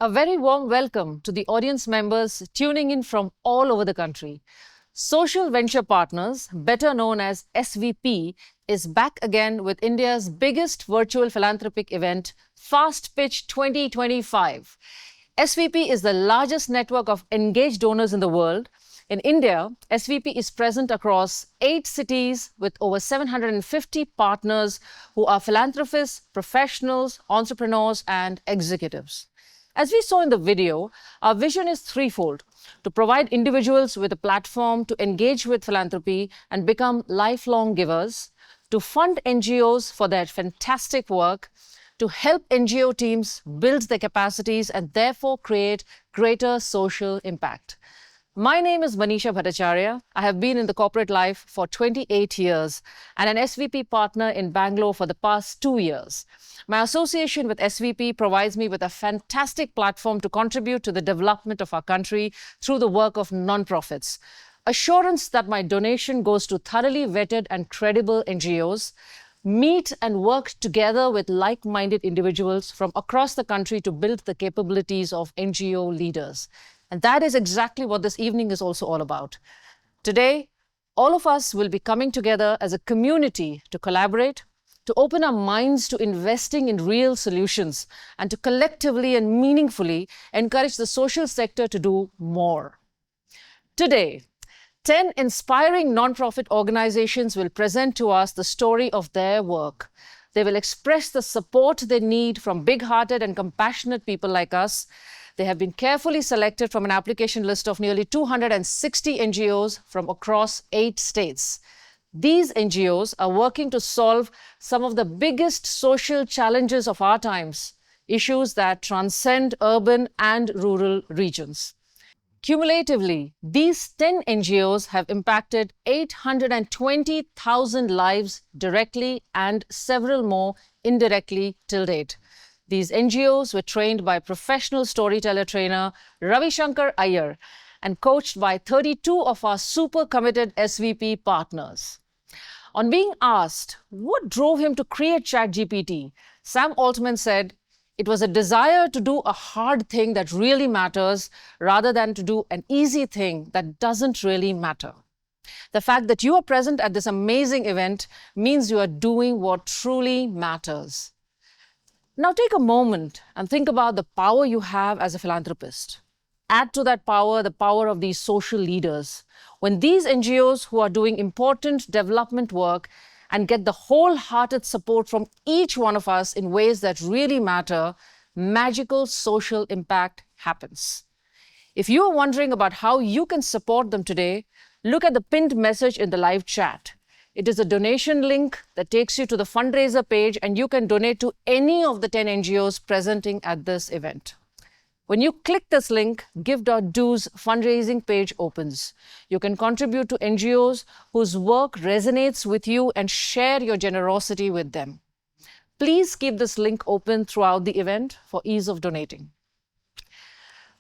A very warm welcome to the audience members tuning in from all over the country. Social Venture Partners, better known as SVP, is back again with India's biggest virtual philanthropic event, Fast Pitch 2025. SVP is the largest network of engaged donors in the world. In India, SVP is present across 8 cities with over 750 partners who are philanthropists, professionals, entrepreneurs, and executives. As we saw in the video, our vision is threefold: to provide individuals with a platform to engage with philanthropy and become lifelong givers, to fund NGOs for their fantastic work, to help NGO teams build their capacities and therefore create greater social impact. My name is Manisha Bhattacharya. I have been in the corporate life for 28 years and an SVP partner in Bangalore for the past 2 years. My association with SVP provides me with a fantastic platform to contribute to the development of our country through the work of nonprofits. Assurance that my donation goes to thoroughly vetted and credible NGOs, meet and work together with like-minded individuals from across the country to build the capabilities of NGO leaders. And that is exactly what this evening is also all about. Today, all of us will be coming together as a community to collaborate, to open our minds to investing in real solutions, and to collectively and meaningfully encourage the social sector to do more. Today, 10 inspiring nonprofit organizations will present to us the story of their work. They will express the support they need from big-hearted and compassionate people like us. They have been carefully selected from an application list of nearly 260 NGOs from across 8 states. These NGOs are working to solve some of the biggest social challenges of our times, issues that transcend urban and rural regions. Cumulatively, these 10 NGOs have impacted 820,000 lives directly and several more indirectly till date. These NGOs were trained by professional storyteller trainer Ravi Shankar Iyer and coached by 32 of our super committed SVP partners. On being asked what drove him to create ChatGPT, Sam Altman said, "It was a desire to do a hard thing that really matters rather than to do an easy thing that doesn't really matter." The fact that you are present at this amazing event means you are doing what truly matters. Now take a moment and think about the power you have as a philanthropist. Add to that power the power of these social leaders. When these NGOs who are doing important development work and get the wholehearted support from each one of us in ways that really matter, magical social impact happens. If you are wondering about how you can support them today, look at the pinned message in the live chat. It is a donation link that takes you to the fundraiser page, and you can donate to any of the 10 NGOs presenting at this event. When you click this link, Give.do's fundraising page opens. You can contribute to NGOs whose work resonates with you and share your generosity with them. Please keep this link open throughout the event for ease of donating.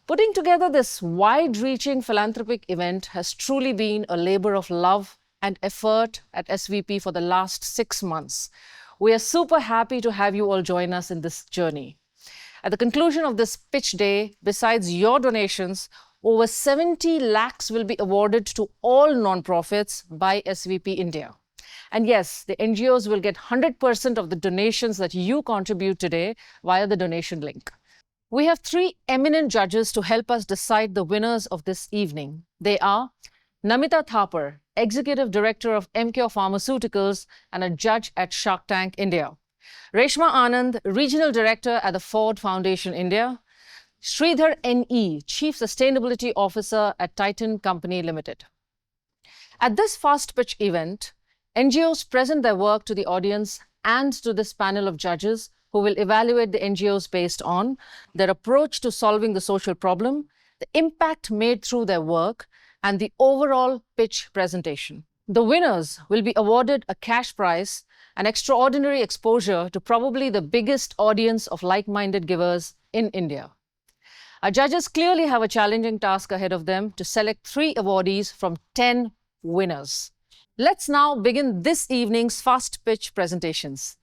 Putting together this wide-reaching philanthropic event has truly been a labor of love and effort at SVP for the last 6 months. We are super happy to have you all join us in this journey. At the conclusion of this pitch day, besides your donations, over 70 lakhs will be awarded to all nonprofits by SVP India. And yes, the NGOs will get 100% of the donations that you contribute today via the donation link. We have 3 eminent judges to help us decide the winners of this evening. They are Namita Thapar, Executive Director of MCure Pharmaceuticals and a judge at Shark Tank India; Reshma Anand, Regional Director at the Ford Foundation India; Sridhar N.E., Chief Sustainability Officer at Titan Company Limited. At this fast pitch event, NGOs present their work to the audience and to this panel of judges who will evaluate the NGOs based on their approach to solving the social problem, the impact made through their work, and the overall pitch presentation. The winners will be awarded a cash prize, an extraordinary exposure to probably the biggest audience of like-minded givers in India. Our judges clearly have a challenging task ahead of them to select 3 awardees from 10 winners. Let's now begin this evening's fast pitch presentations.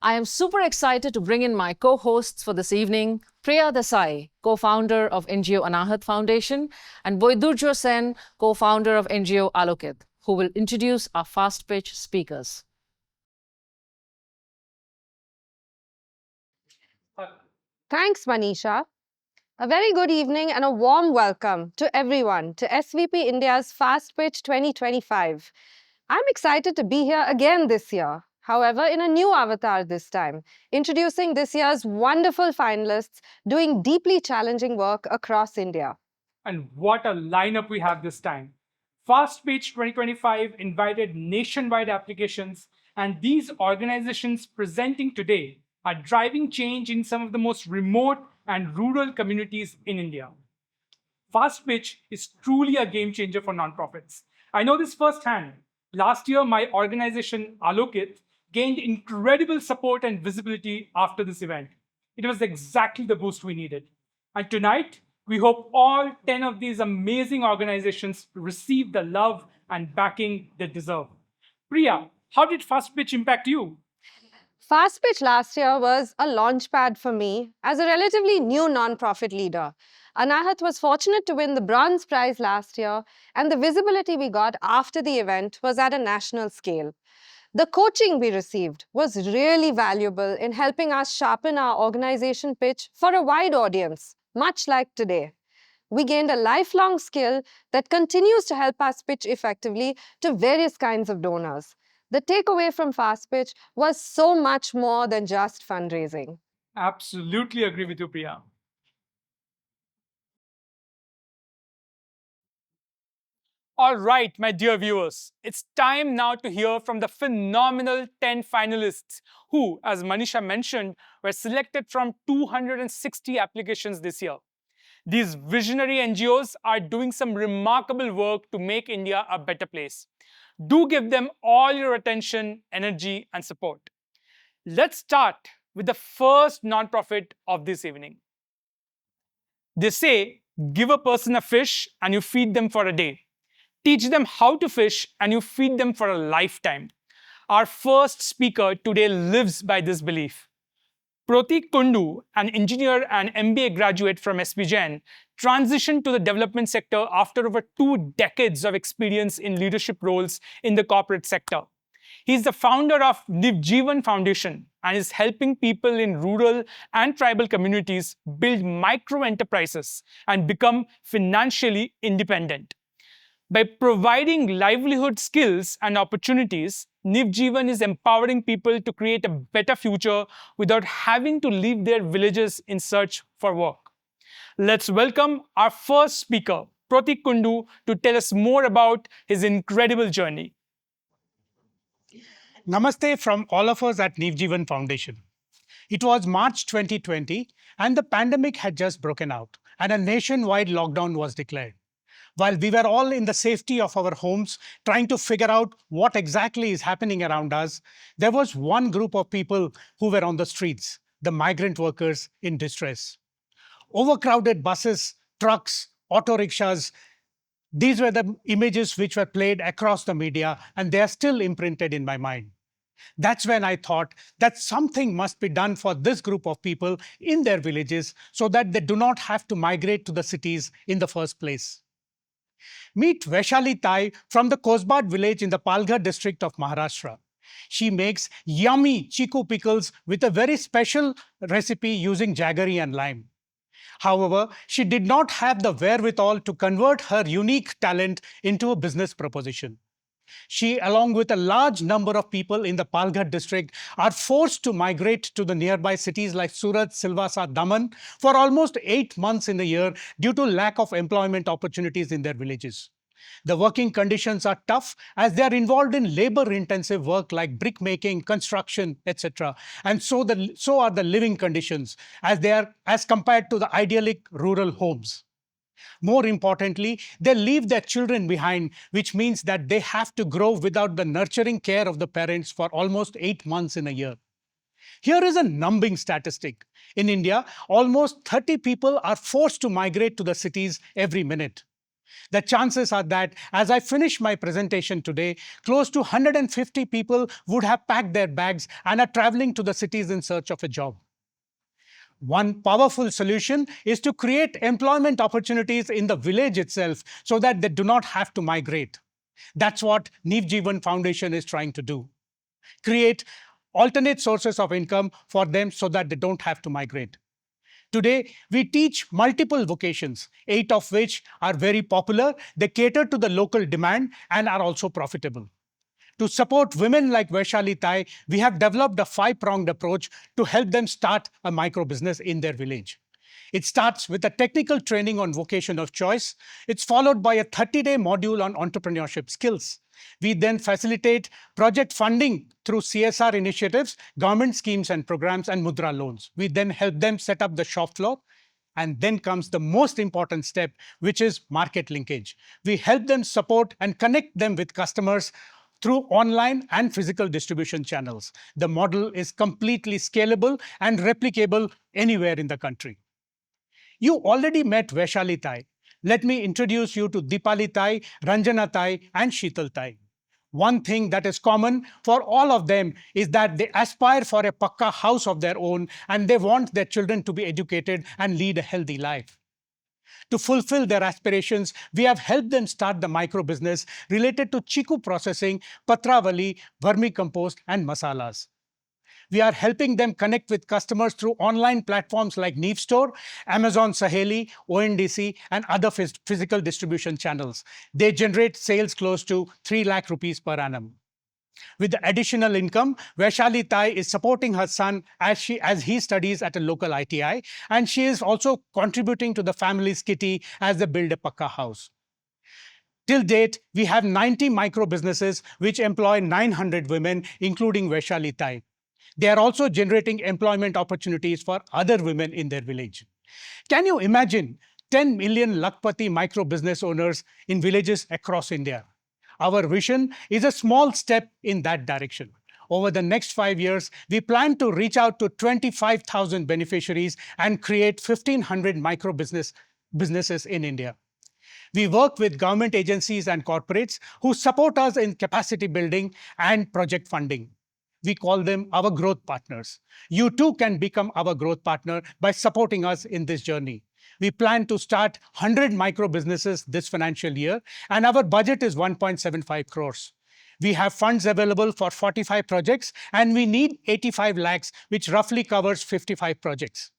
I am super excited to bring in my co hosts for this evening, Priya Desai, co founder of NGO Anahat Foundation, and Boydurjo Sen, co founder of NGO Alokit, who will introduce our fast pitch speakers. Thanks, Manisha. A very good evening and a warm welcome to everyone to SVP India's Fast Pitch 2025. I'm excited to be here again this year, however, in a new avatar this time, introducing this year's wonderful finalists doing deeply challenging work across India. And what a lineup we have this time. Fast Pitch 2025 invited nationwide applications, and these organizations presenting today are driving change in some of the most remote and rural communities in India. Fast Pitch is truly a game changer for nonprofits. I know this firsthand. Last year, my organization, Alokit, gained incredible support and visibility after this event. It was exactly the boost we needed. And tonight, we hope all 10 of these amazing organizations receive the love and backing they deserve. Priya, how did Fast Pitch impact you? Fast Pitch last year was a launchpad for me as a relatively new nonprofit leader. Anahat was fortunate to win the bronze prize last year, and the visibility we got after the event was at a national scale. The coaching we received was really valuable in helping us sharpen our organization pitch for a wide audience, much like today. We gained a lifelong skill that continues to help us pitch effectively to various kinds of donors. The takeaway from Fast Pitch was so much more than just fundraising. Absolutely agree with you, Priya. All right, my dear viewers, it's time now to hear from the phenomenal 10 finalists who, as Manisha mentioned, were selected from 260 applications this year. These visionary NGOs are doing some remarkable work to make India a better place. Do give them all your attention, energy, and support. Let's start with the first nonprofit of this evening. They say, give a person a fish and you feed them for a day. Teach them how to fish and you feed them for a lifetime. Our first speaker today lives by this belief. Pratik Kundu, an engineer and MBA graduate from SPGen, transitioned to the development sector after over 2 decades of experience in leadership roles in the corporate sector. He is the founder of Nivjeevan Foundation and is helping people in rural and tribal communities build micro enterprises and become financially independent. By providing livelihood skills and opportunities, Nivjeevan is empowering people to create a better future without having to leave their villages in search for work. Let's welcome our first speaker, Pratik Kundu, to tell us more about his incredible journey. Namaste from all of us at Nivjeevan Foundation. It was March 2020 and the pandemic had just broken out and a nationwide lockdown was declared. While we were all in the safety of our homes trying to figure out what exactly is happening around us, there was one group of people who were on the streets, the migrant workers in distress. Overcrowded buses, trucks, auto rickshaws, these were the images which were played across the media and they are still imprinted in my mind. That's when I thought that something must be done for this group of people in their villages so that they do not have to migrate to the cities in the first place. Meet Vaishali Tai from the Kosbad village in the Palghar district of Maharashtra. She makes yummy chiku pickles with a very special recipe using jaggery and lime. However, she did not have the wherewithal to convert her unique talent into a business proposition. She, along with a large number of people in the Palghar district, are forced to migrate to the nearby cities like Surat, Silvassa, Daman for almost 8 months in a year due to lack of employment opportunities in their villages. The working conditions are tough as they are involved in labor-intensive work like brick making, construction, etc. And so are the living conditions as compared to the idyllic rural homes. More importantly, they leave their children behind, which means that they have to grow without the nurturing care of the parents for almost 8 months in a year. Here is a numbing statistic. In India, almost 30 people are forced to migrate to the cities every minute. The chances are that as I finish my presentation today, close to 150 people would have packed their bags and are traveling to the cities in search of a job. One powerful solution is to create employment opportunities in the village itself so that they do not have to migrate. That's what Nivjivan Foundation is trying to do. Create alternate sources of income for them so that they don't have to migrate. Today, we teach multiple vocations, 8 of which are very popular. They cater to the local demand and are also profitable. To support women like Vaishali Tai, we have developed a 5-pronged approach to help them start a micro business in their village. It starts with a technical training on vocation of choice. It's followed by a 30-day module on entrepreneurship skills. We then facilitate project funding through CSR initiatives, government schemes and programs, and Mudra loans. We then help them set up the shop floor. And then comes the most important step, which is market linkage. We help them support and connect them with customers through online and physical distribution channels. The model is completely scalable and replicable anywhere in the country. You already met Vaishali Tai. Let me introduce you to Dipali Tai, Ranjana Tai, and Sheetal Tai. One thing that is common for all of them is that they aspire for a pakka house of their own and they want their children to be educated and lead a healthy life. To fulfill their aspirations, we have helped them start the micro business related to chiku processing, patravali, vermicompost, and masalas. We are helping them connect with customers through online platforms like Neev Store, Amazon Saheli, ONDC, and other physical distribution channels. They generate sales close to 3 lakh rupees per annum. With the additional income, Vaishali Tai is supporting her son as he studies at a local ITI, and she is also contributing to the family's kitty as they build a pakka house. Till date, we have 90 micro businesses which employ 900 women, including Vaishali Tai. They are also generating employment opportunities for other women in their village. Can you imagine 10 million Lakpati micro business owners in villages across India? Our vision is a small step in that direction. Over the next 5 years, we plan to reach out to 25,000 beneficiaries and create 1,500 micro businesses in India. We work with government agencies and corporates who support us in capacity building and project funding. We call them our growth partners. You too can become our growth partner by supporting us in this journey. We plan to start 100 micro businesses this financial year, and our budget is 1.75 crores. We have funds available for 45 projects, and we need 85 lakhs, which roughly covers 55 projects.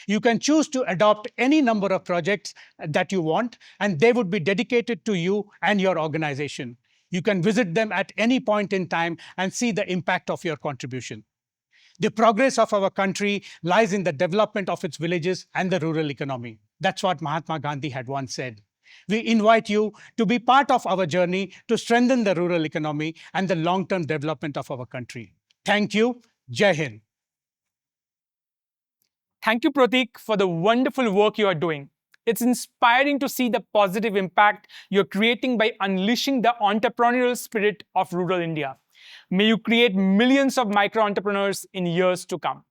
You can choose to adopt any number of projects that you want, and they would be dedicated to you and your organization. You can visit them at any point in time and see the impact of your contribution. The progress of our country lies in the development of its villages and the rural economy. That's what Mahatma Gandhi had once said. We invite you to be part of our journey to strengthen the rural economy and the long-term development of our country. Thank you. Jai Hind. Thank you, Pratik, for the wonderful work you are doing. It's inspiring to see the positive impact you're creating by unleashing the entrepreneurial spirit of rural India. May you create millions of micro entrepreneurs in years to come.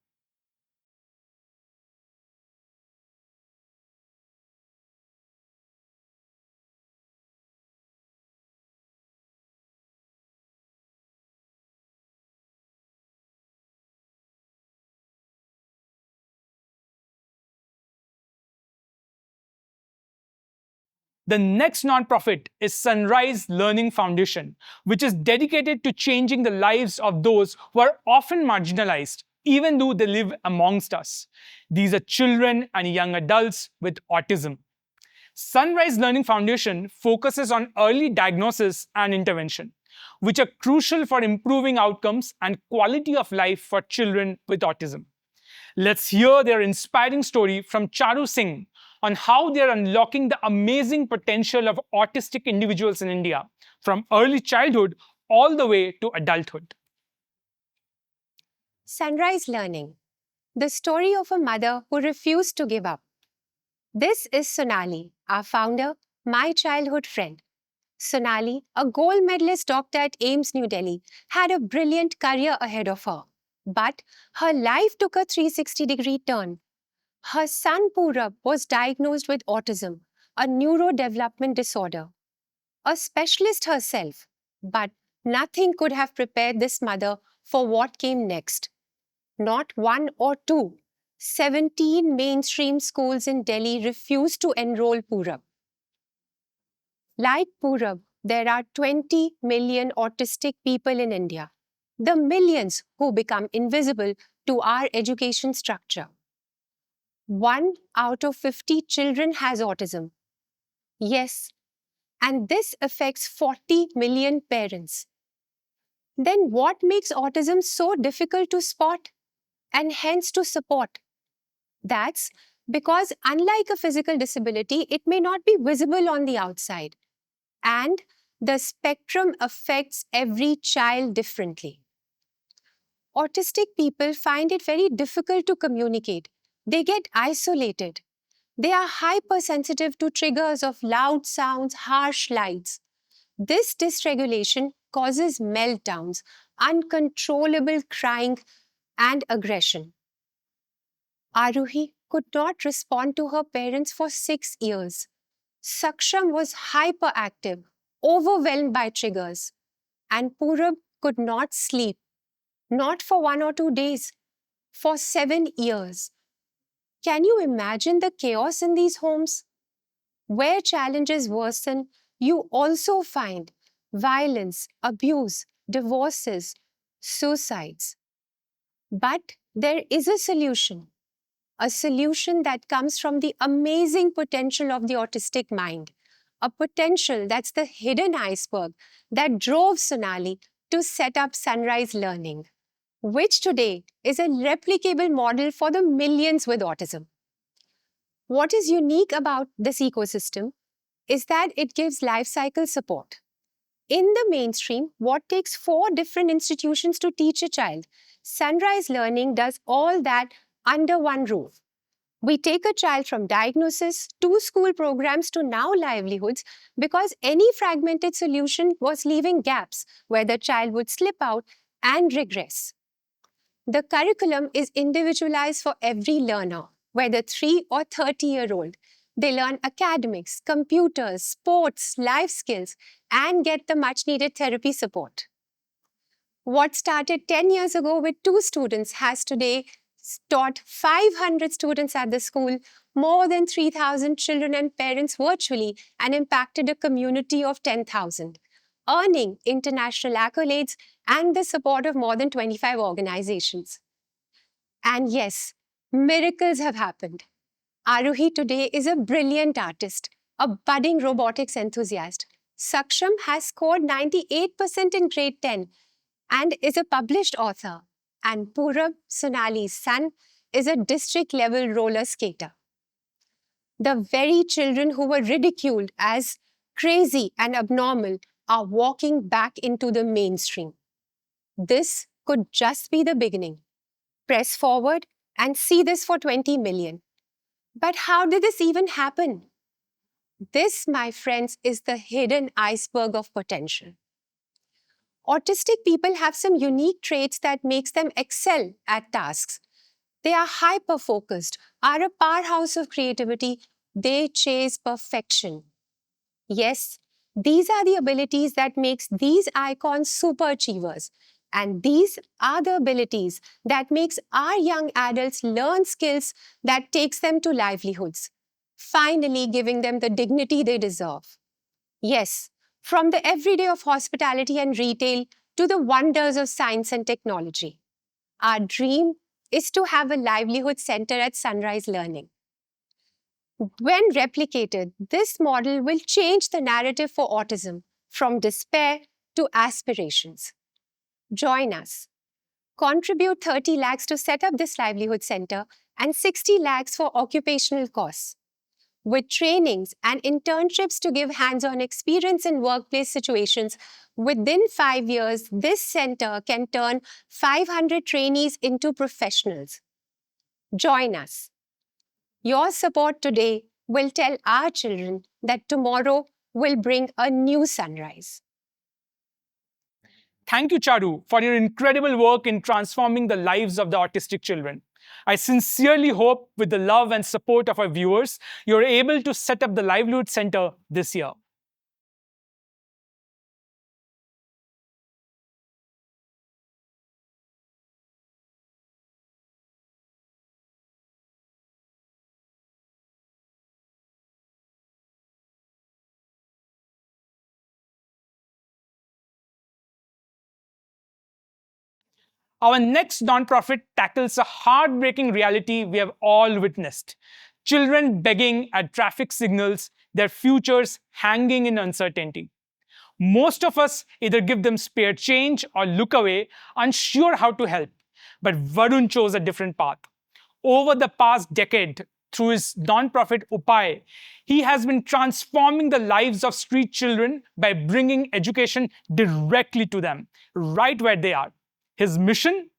The next nonprofit is Sunrise Learning Foundation, which is dedicated to changing the lives of those who are often marginalized, even though they live amongst us. These are children and young adults with autism. Sunrise Learning Foundation focuses on early diagnosis and intervention, which are crucial for improving outcomes and quality of life for children with autism. Let's hear their inspiring story from Charu Singh on how they are unlocking the amazing potential of autistic individuals in India, from early childhood all the way to adulthood. Sunrise Learning, the story of a mother who refused to give up. This is Sonali, our founder, my childhood friend. Sonali, a gold medalist doctor at AIIMS New Delhi, had a brilliant career ahead of her. But her life took a 360-degree turn. Her son Purab was diagnosed with autism, a neurodevelopment disorder. A specialist herself, but nothing could have prepared this mother for what came next. Not one or two. 17 mainstream schools in Delhi refused to enroll Purab. Like Purab, there are 20 million autistic people in India, the millions who become invisible to our education structure. 1 out of 50 children has autism. Yes, and this affects 40 million parents. Then what makes autism so difficult to spot and hence to support? That's because unlike a physical disability, it may not be visible on the outside. And the spectrum affects every child differently. Autistic people find it very difficult to communicate. They get isolated. They are hypersensitive to triggers of loud sounds, harsh lights. This dysregulation causes meltdowns, uncontrollable crying, and aggression. Aruhi could not respond to her parents for 6 years. Saksham was hyperactive, overwhelmed by triggers, and Purab could not sleep, not for 1 or 2 days, for 7 years. Can you imagine the chaos in these homes? Where challenges worsen, you also find violence, abuse, divorces, suicides. But there is a solution that comes from the amazing potential of the autistic mind, a potential that's the hidden iceberg that drove Sonali to set up Sunrise Learning, which today is a replicable model for the millions with autism. What is unique about this ecosystem is that it gives life cycle support. In the mainstream, what takes 4 different institutions to teach a child, Sunrise Learning does all that under one roof. We take a child from diagnosis to school programs to now livelihoods because any fragmented solution was leaving gaps where the child would slip out and regress. The curriculum is individualized for every learner, whether 3 or 30-year-old. They learn academics, computers, sports, life skills, and get the much-needed therapy support. What started 10 years ago with 2 students has today taught 500 students at the school, more than 3,000 children and parents virtually, and impacted a community of 10,000, earning international accolades and the support of more than 25 organizations. And yes, miracles have happened. Aruhi today is a brilliant artist, a budding robotics enthusiast. Saksham has scored 98% in grade 10 and is a published author. And Purab, Sonali's son, is a district-level roller skater. The very children who were ridiculed as crazy and abnormal are walking back into the mainstream. This could just be the beginning. Press forward and see this for 20 million. But how did this even happen? This, my friends, is the hidden iceberg of potential. Autistic people have some unique traits that makes them excel at tasks. They are hyper-focused, are a powerhouse of creativity. They chase perfection. Yes, these are the abilities that makes these icons super achievers. And these are the abilities that makes our young adults learn skills that takes them to livelihoods, finally giving them the dignity they deserve. Yes, from the everyday of hospitality and retail to the wonders of science and technology. Our dream is to have a livelihood center at Sunrise Learning. When replicated, this model will change the narrative for autism from despair to aspirations. Join us. Contribute 30 lakhs to set up this livelihood center and 60 lakhs for occupational costs. With trainings and internships to give hands-on experience in workplace situations, within 5 years, this center can turn 500 trainees into professionals. Join us. Your support today will tell our children that tomorrow will bring a new sunrise. thank you, Charu, for your incredible work in transforming the lives of the autistic children. I sincerely hope, with the love and support of our viewers, you're able to set up the Livelihood Center this year. Our next nonprofit tackles a heartbreaking reality we have all witnessed: children begging at traffic signals, their futures hanging in uncertainty. Most of us either give them spare change or look away, unsure how to help. But Varun chose a different path. Over the past decade, through his nonprofit Upay, he has been transforming the lives of street children by bringing education directly to them, right where they are. His mission?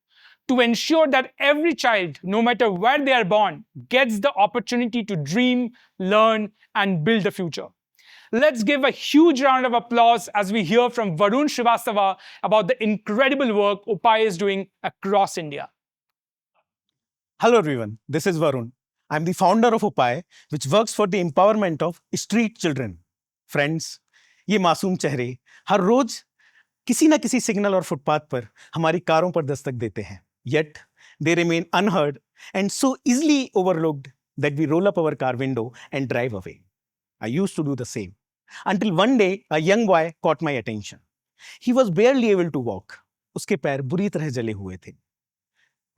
To ensure that every child, no matter where they are born, gets the opportunity to dream, learn, and build a future. Let's give a huge round of applause as we hear from Varun Srivastava about the incredible work Upay is doing across India. Hello everyone, this is Varun. I'm the founder of Upay, which works for the empowerment of street children. Friends, ये मासूम चेहरे हर रोज किसी न किसी signal और footpath पर हमारी कारों पर दस्तक देते हैं. Yet, they remain unheard and so easily overlooked that we roll up our car window and drive away. I used to do the same. Until one day, a young boy caught my attention. He was barely able to walk. उसके पैर बुरी तरह जले हुए थे.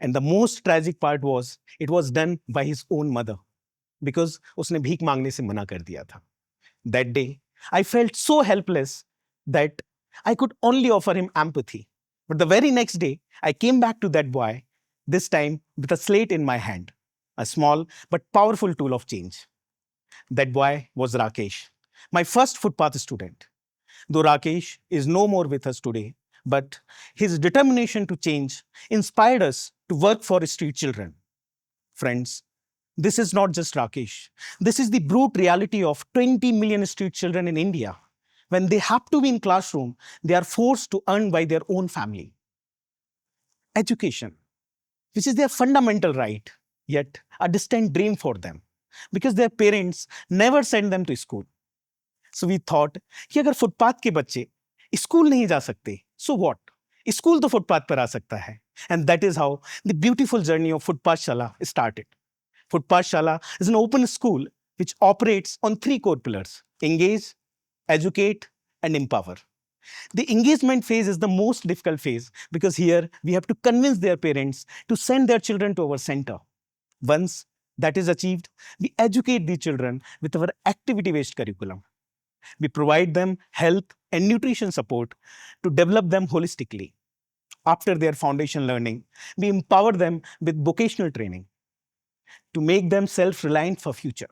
And the most tragic part was, it was done by his own mother, because उसने भीख मांगने से मना कर दिया था. That day, I felt so helpless that I could only offer him empathy. But the very next day, I came back to that boy, this time with a slate in my hand, a small but powerful tool of change. That boy was Rakesh, my first footpath student. Though Rakesh is no more with us today, but his determination to change inspired us to work for street children. Friends, this is not just Rakesh. This is the brute reality of 20 million street children in India. When they have to be in classroom, they are forced to earn by their own family. Education, which is their fundamental right, yet a distant dream for them, because their parents never send them to school. So we thought कि अगर footpath के बच्चे school नहीं जा सकते, so what? School तो footpath पर आ सकता है. And that is how the beautiful journey of Footpath Shala started. Footpath Shala is an open school which operates on 3 core pillars: engage, educate, and empower. The engagement phase is the most difficult phase because here we have to convince their parents to send their children to our center. Once that is achieved, we educate the children with our activity-based curriculum. We provide them health and nutrition support to develop them holistically. After their foundation learning, we empower them with vocational training to make them self-reliant for future.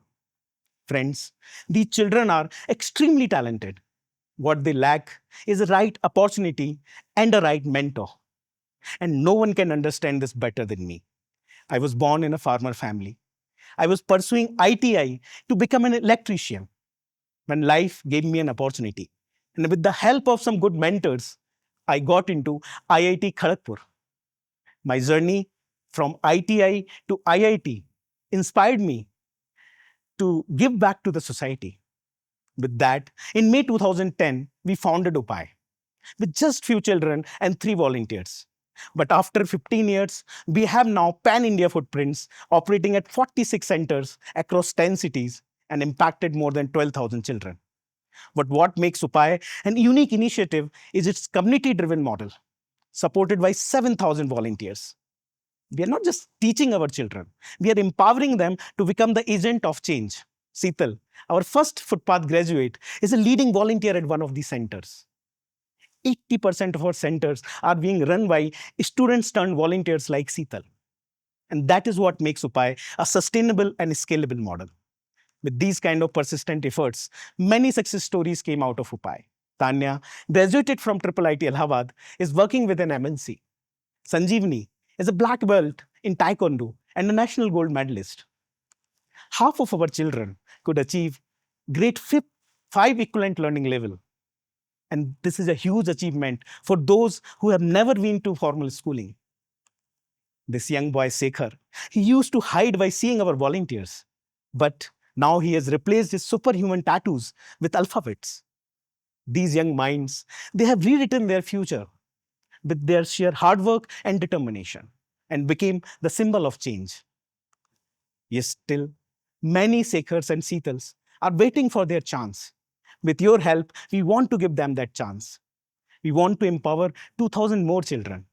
Friends, these children are extremely talented. What they lack is a right opportunity and a right mentor. And no one can understand this better than me. I was born in a farmer family. I was pursuing ITI to become an electrician when life gave me an opportunity. And with the help of some good mentors, I got into IIT Kharagpur. My journey from ITI to IIT inspired me to give back to the society. With that, in May 2010, we founded Upay with just few children and 3 volunteers. But after 15 years, we have now pan-India footprints operating at 46 centers across 10 cities and impacted more than 12,000 children. But what makes Upay an unique initiative is its community-driven model, supported by 7,000 volunteers. We are not just teaching our children, we are empowering them to become the agent of change. Seetal, our first footpath graduate, is a leading volunteer at one of these centers. 80% of our centers are being run by students turned volunteers like Seetal. And that is what makes Upay a sustainable and scalable model. With these kind of persistent efforts, many success stories came out of Upay. Tanya, graduated from IIIT Allahabad, is working with an MNC. Sanjeevani is a black belt in Taekwondo and a national gold medalist. Half of our children could achieve grade 5 equivalent learning level. And this is a huge achievement for those who have never been to formal schooling. This young boy, Sekhar, he used to hide by seeing our volunteers. But now he has replaced his superhuman tattoos with alphabets. These young minds, they have rewritten their future with their sheer hard work and determination and became the symbol of change. Yes, still, many Sekhars and Seetals are waiting for their chance. With your help, we want to give them that chance. We want to empower 2,000 more children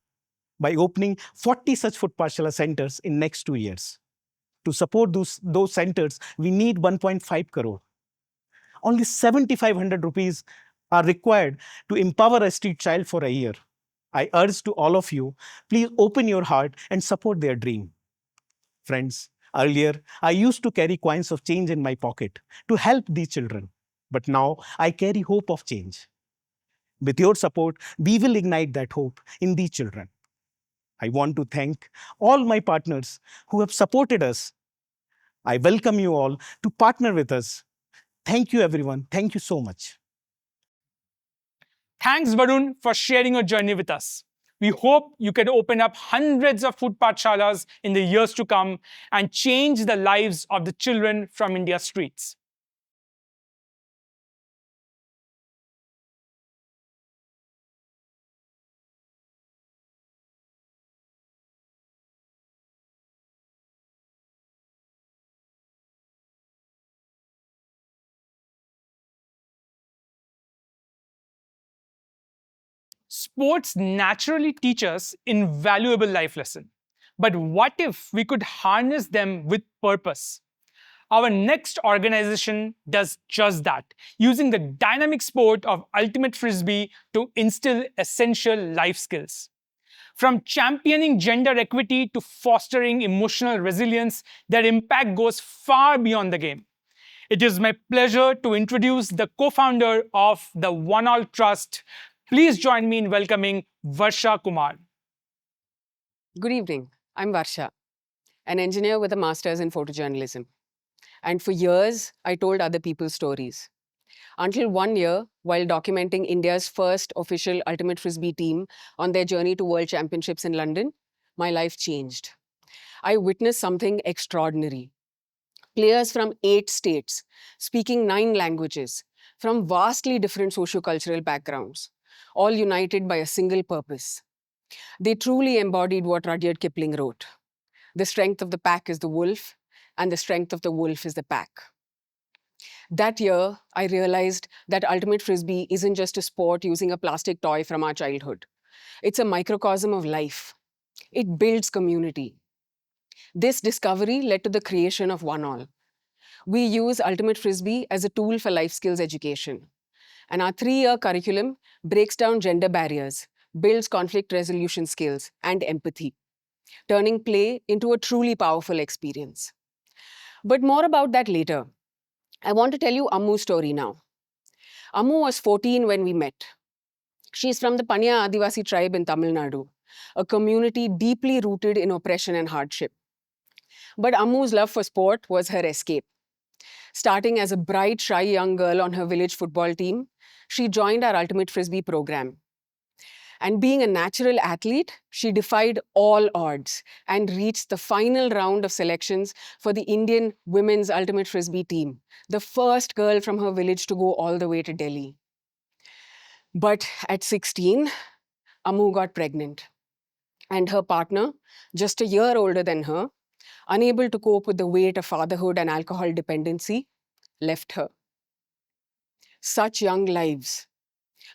by opening 40 such food Pathshala centers in next 2 years. To support those centers, we need 1.5 crore. Only 7,500 rupees are required to empower a street child for a year. I urge to all of you, please open your heart and support their dream. Friends, earlier, I used to carry coins of change in my pocket to help these children. But now I carry hope of change. With your support, we will ignite that hope in these children. I want to thank all my partners who have supported us. I welcome you all to partner with us. Thank you, everyone. Thank you so much. Thanks, Varun, for sharing your journey with us. We hope you can open up hundreds of food pathshalas in the years to come and change the lives of the children from India's streets. Sports naturally teach us invaluable life lessons. But what if we could harness them with purpose? Our next organization does just that, using the dynamic sport of ultimate frisbee to instill essential life skills. From championing gender equity to fostering emotional resilience, their impact goes far beyond the game. It is my pleasure to introduce the co-founder of the One All Trust. Please join me in welcoming Varsha Kumar. Good evening. I'm Varsha, an engineer with a master's in photojournalism. And for years, I told other people's stories. Until one year, while documenting India's first official Ultimate Frisbee team on their journey to World Championships in London, my life changed. I witnessed something extraordinary. Players from 8 states, speaking 9 languages, from vastly different sociocultural backgrounds, all united by a single purpose. They truly embodied what Rudyard Kipling wrote. The strength of the pack is the wolf, and the strength of the wolf is the pack. That year, I realized that Ultimate Frisbee isn't just a sport using a plastic toy from our childhood. It's a microcosm of life. It builds community. This discovery led to the creation of One All. We use Ultimate Frisbee as a tool for life skills education. And our 3-year curriculum breaks down gender barriers, builds conflict resolution skills, and empathy, turning play into a truly powerful experience. But more about that later. I want to tell you Ammu's story now. Ammu was 14 when we met. She's from the Panya Adivasi tribe in Tamil Nadu, a community deeply rooted in oppression and hardship. But Ammu's love for sport was her escape. Starting as a bright, shy young girl on her village football team, she joined our Ultimate Frisbee program. And being a natural athlete, she defied all odds and reached the final round of selections for the Indian Women's Ultimate Frisbee team, the first girl from her village to go all the way to Delhi. But at 16, Ammu got pregnant. And her partner, just a year older than her, unable to cope with the weight of fatherhood and alcohol dependency, left her. Such young lives,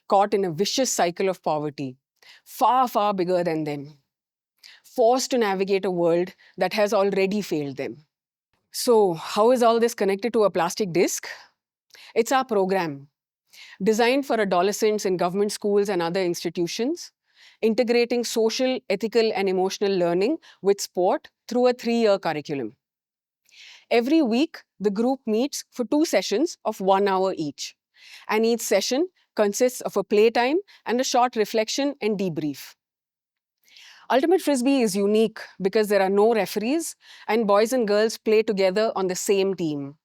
caught in a vicious cycle of poverty, far, far bigger than them, forced to navigate a world that has already failed them. So, how is all this connected to a plastic disc? It's our program, designed for adolescents in government schools and other institutions, integrating social, ethical, and emotional learning with sport through a 3-year curriculum. Every week, the group meets for 2 sessions of 1 hour each, and each session consists of a playtime and a short reflection and debrief. Ultimate Frisbee is unique because there are no referees and boys and girls play together on the same team.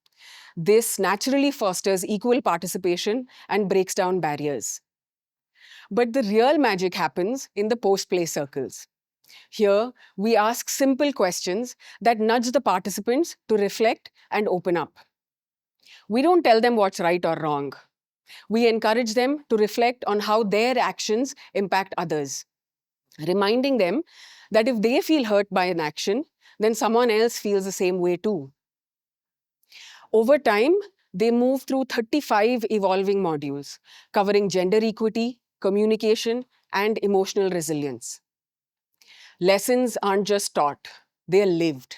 This naturally fosters equal participation and breaks down barriers. But the real magic happens in the post-play circles. Here, we ask simple questions that nudge the participants to reflect and open up. We don't tell them what's right or wrong. We encourage them to reflect on how their actions impact others, reminding them that if they feel hurt by an action, then someone else feels the same way too. Over time, they move through 35 evolving modules covering gender equity, communication, and emotional resilience. Lessons aren't just taught, they are lived.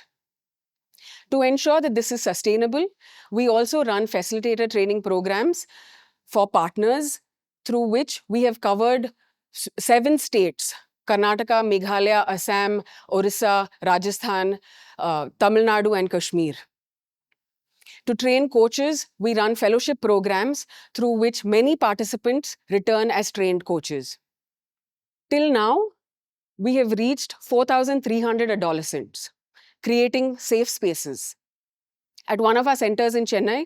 To ensure that this is sustainable, we also run facilitator training programs for partners through which we have covered 7 states: Karnataka, Meghalaya, Assam, Orissa, Rajasthan, Tamil Nadu, and Kashmir. To train coaches, we run fellowship programs through which many participants return as trained coaches. Till now, we have reached 4,300 adolescents, creating safe spaces. At one of our centers in Chennai,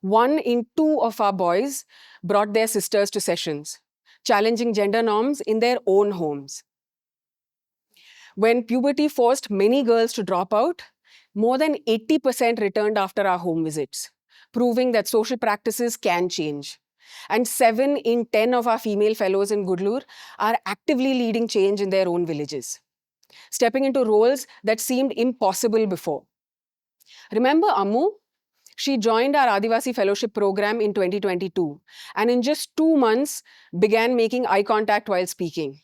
1 in 2 of our boys brought their sisters to sessions, challenging gender norms in their own homes. When puberty forced many girls to drop out, more than 80% returned after our home visits, proving that social practices can change. And 7 in 10 of our female fellows in Gudlur are actively leading change in their own villages, stepping into roles that seemed impossible before. Remember Ammu? She joined our Adivasi Fellowship program in 2022 and in just 2 months began making eye contact while speaking.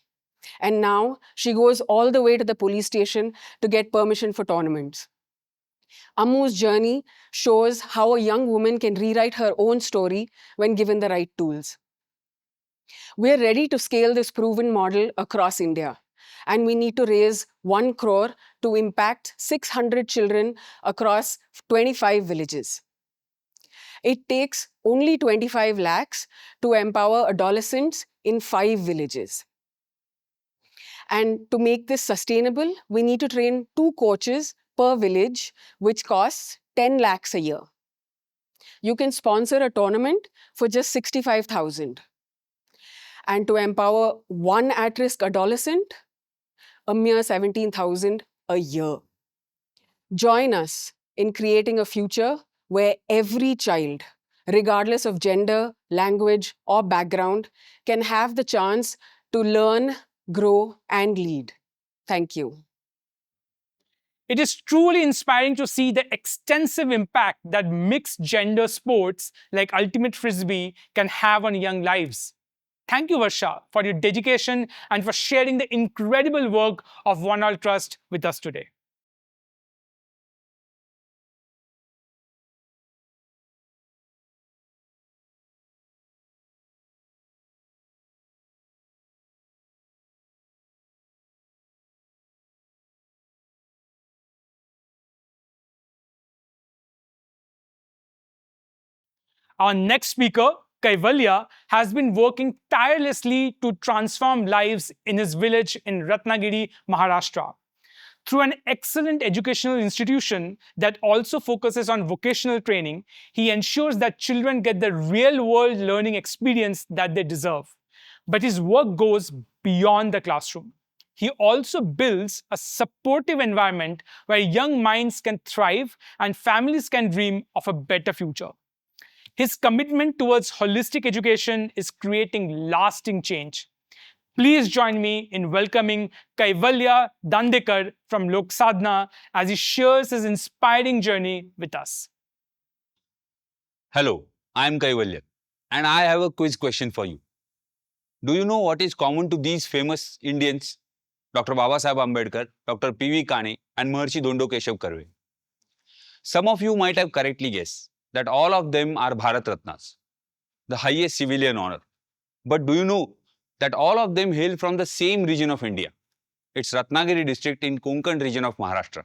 And now she goes all the way to the police station to get permission for tournaments. Ammu's journey shows how a young woman can rewrite her own story when given the right tools. We're ready to scale this proven model across India, and we need to raise 1 crore to impact 600 children across 25 villages. It takes only 25 lakhs to empower adolescents in 5 villages. And to make this sustainable, we need to train 2 coaches per village, which costs 10 lakhs a year. You can sponsor a tournament for just 65,000. And to empower 1 at-risk adolescent, a mere 17,000 a year. Join us in creating a future where every child, regardless of gender, language, or background, can have the chance to learn, grow, and lead. Thank you. It is truly inspiring to see the extensive impact that mixed gender sports like Ultimate Frisbee can have on young lives. Thank you, Varsha, for your dedication and for sharing the incredible work of One All Trust with us today. Our next speaker, Kaivalya, has been working tirelessly to transform lives in his village in Ratnagiri, Maharashtra. Through an excellent educational institution that also focuses on vocational training, he ensures that children get the real-world learning experience that they deserve. But his work goes beyond the classroom. He also builds a supportive environment where young minds can thrive and families can dream of a better future. His commitment towards holistic education is creating lasting change. Please join me in welcoming Kaivalya Dandekar from Lok Sadhana as he shares his inspiring journey with us. Hello, I am Kaivalya, and I have a quiz question for you. Do you know what is common to these famous Indians, Dr. Babasaheb Ambedkar, Dr. P.V. Kane, and Maharshi Dondo Keshav Karve? Some of you might have correctly guessed that all of them are Bharat Ratnas, the highest civilian honor. But do you know that all of them hail from the same region of India? It's Ratnagiri district in Konkan region of Maharashtra.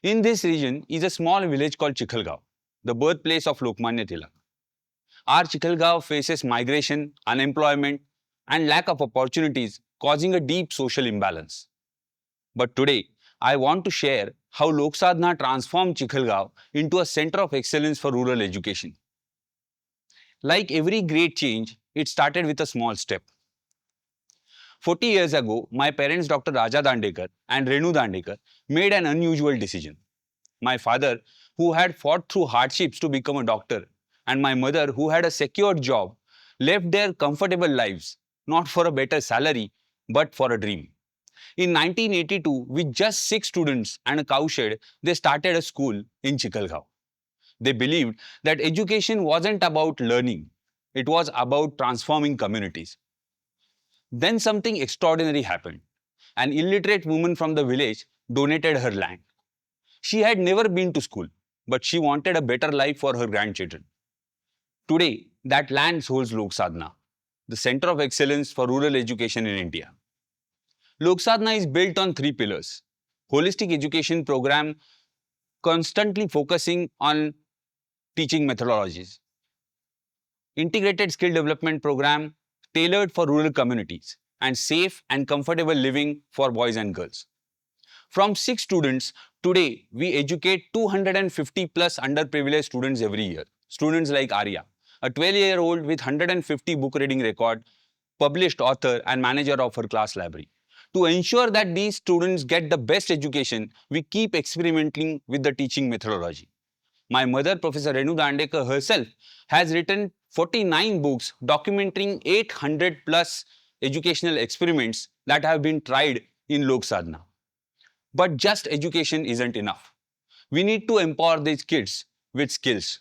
In this region is a small village called Chikhalgaon, the birthplace of Lokmanya Tilak. Our Chikhalgaon faces migration, unemployment, and lack of opportunities, causing a deep social imbalance. But today, I want to share how Lok Sadhana transformed Chikhalgaon into a center of excellence for rural education. Like every great change, it started with a small step. 40 years ago, my parents, Dr. Raja Dandekar and Renu Dandekar, made an unusual decision. My father, who had fought through hardships to become a doctor, and my mother, who had a secured job, left their comfortable lives, not for a better salary, but for a dream. In 1982, with just 6 students and a cowshed, they started a school in Chikhalgaon. They believed that education wasn't about learning, it was about transforming communities. Then something extraordinary happened. An illiterate woman from the village donated her land. She had never been to school, but she wanted a better life for her grandchildren. Today, that land holds Lok Sadhana, the center of excellence for rural education in India. Lok Sadhana is built on 3 pillars. Holistic education program constantly focusing on teaching methodologies. Integrated skill development program tailored for rural communities and safe and comfortable living for boys and girls. From 6 students, today we educate 250 plus underprivileged students every year. Students like Arya, a 12-year-old with 150 book reading record, published author and manager of her class library. To ensure that these students get the best education, we keep experimenting with the teaching methodology. My mother, Professor Renu Dandekar herself, has written 49 books documenting 800 plus educational experiments that have been tried in Lok Sadhana. But just education isn't enough. We need to empower these kids with skills.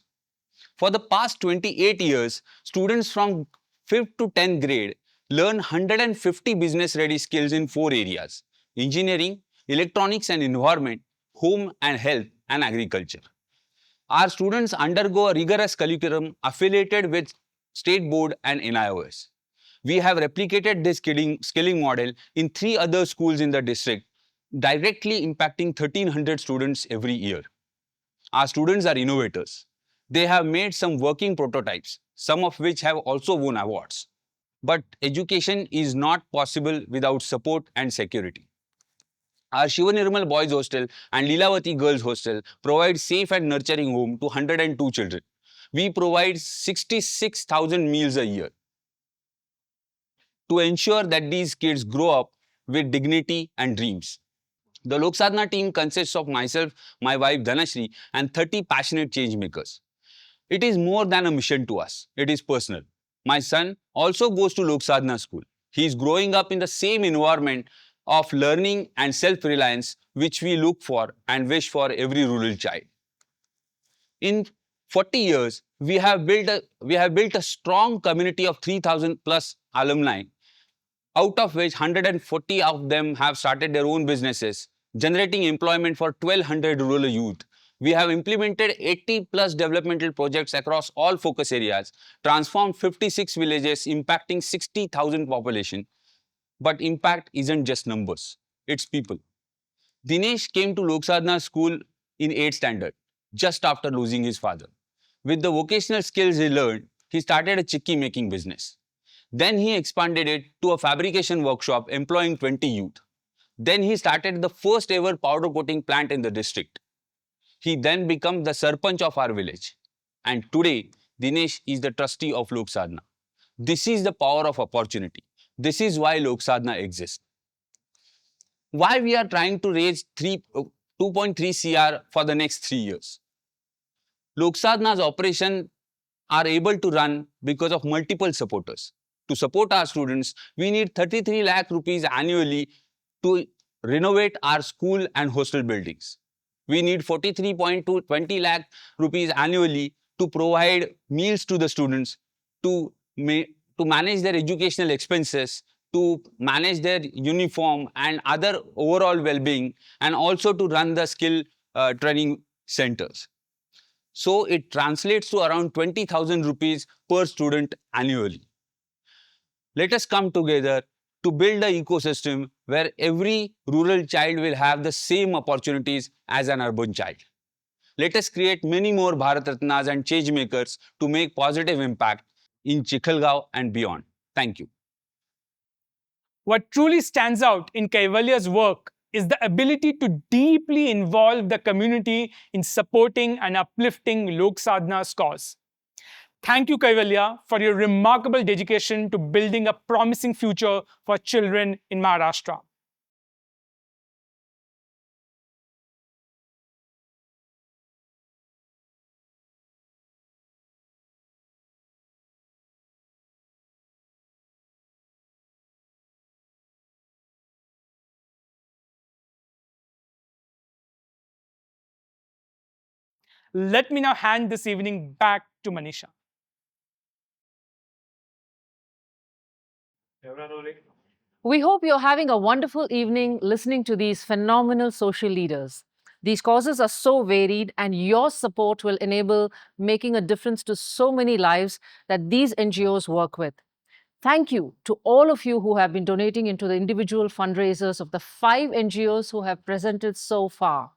For the past 28 years, students from 5th to 10th grade learn 150 business-ready skills in 4 areas: engineering, electronics and environment, home and health, and agriculture. Our students undergo a rigorous curriculum affiliated with State Board and NIOS. We have replicated this skilling model in 3 other schools in the district, directly impacting 1,300 students every year. Our students are innovators. They have made some working prototypes, some of which have also won awards. But education is not possible without support and security. Our Shivanirmal Boys Hostel and Leelavati Girls Hostel provide safe and nurturing home to 102 children. We provide 66,000 meals a year to ensure that these kids grow up with dignity and dreams. The Lok Sadhana team consists of myself, my wife Dhanashri, and 30 passionate change makers. It is more than a mission to us. It is personal. My son also goes to Lok Sadhana school. He is growing up in the same environment of learning and self-reliance which we look for and wish for every rural child. In 40 years, we have built a strong community of 3,000 plus alumni, out of which 140 of them have started their own businesses, generating employment for 1,200 rural youth. We have implemented 80 plus developmental projects across all focus areas, transformed 56 villages, impacting 60,000 population. But impact isn't just numbers, it's people. Dinesh came to Lok Sadhana school in 8th standard, just after losing his father. With the vocational skills he learned, he started a chikki making business. Then he expanded it to a fabrication workshop employing 20 youth. Then he started the first ever powder coating plant in the district. He then became the Sarpanch of our village. And today, Dinesh is the trustee of Lok Sadhana. This is the power of opportunity. This is why Lok Sadhana exists. Why we are trying to raise 2.3 CR for the next 3 years. Lok Sadhana's operation are able to run because of multiple supporters. To support our students, we need 33 lakh rupees annually to renovate our school and hostel buildings. We need 43.20 lakh rupees annually to provide meals to the students, to manage their educational expenses, to manage their uniform and other overall well-being, and also to run the skill training centers. So it translates to around 20,000 rupees per student annually. Let us come together to build an ecosystem where every rural child will have the same opportunities as an urban child. Let us create many more Bharat Ratnas and change makers to make positive impact in Chikhalgaon and beyond. Thank you. What truly stands out in Kaivalya's work is the ability to deeply involve the community in supporting and uplifting Lok Sadhana's cause. Thank you, Kaivalya, for your remarkable dedication to building a promising future for children in Maharashtra. Let me now hand this evening back to Manisha. We hope you're having a wonderful evening listening to these phenomenal social leaders. These causes are so varied, and your support will enable making a difference to so many lives that these NGOs work with. Thank you to all of you who have been donating into the individual fundraisers of the 5 NGOs who have presented so far.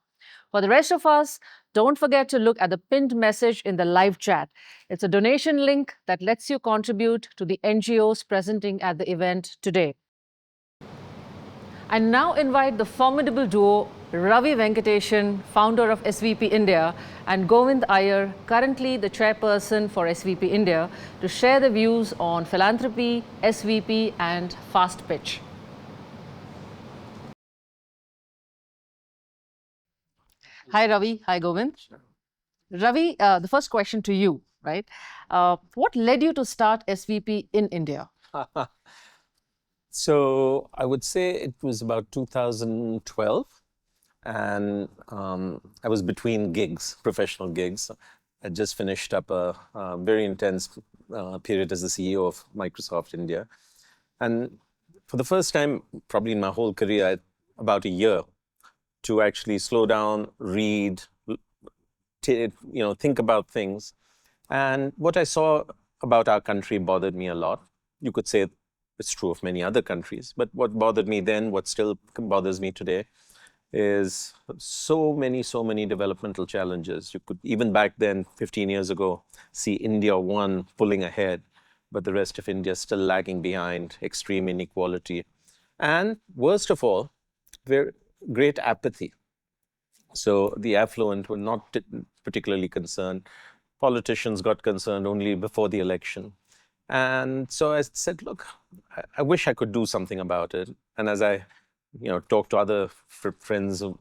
For the rest of us, don't forget to look at the pinned message in the live chat. It's a donation link that lets you contribute to the NGOs presenting at the event today. I now invite the formidable duo Ravi Venkateshan, founder of SVP India, and Govind Iyer, currently the chairperson for SVP India, to share their views on philanthropy, SVP, and fast pitch. Hi, Ravi. Hi, Govind. Ravi, the first question to you, right? What led you to start SVP in India? So I would say it was about 2012, and I was between gigs, professional gigs. I just finished up a very intense period as the CEO of Microsoft India, and for the first time, probably in my whole career, I had about a year to actually slow down, read, think about things. And what I saw about our country bothered me a lot. You could say it's true of many other countries, but what bothered me then, what still bothers me today, is so many developmental challenges. You could, even back then, 15 years ago, see India one pulling ahead, but the rest of India still lagging behind, extreme inequality. And worst of all, very great apathy. So the affluent were not particularly concerned. Politicians got concerned only before the election. And so I said, look, I wish I could do something about it. And as I talked to other friends of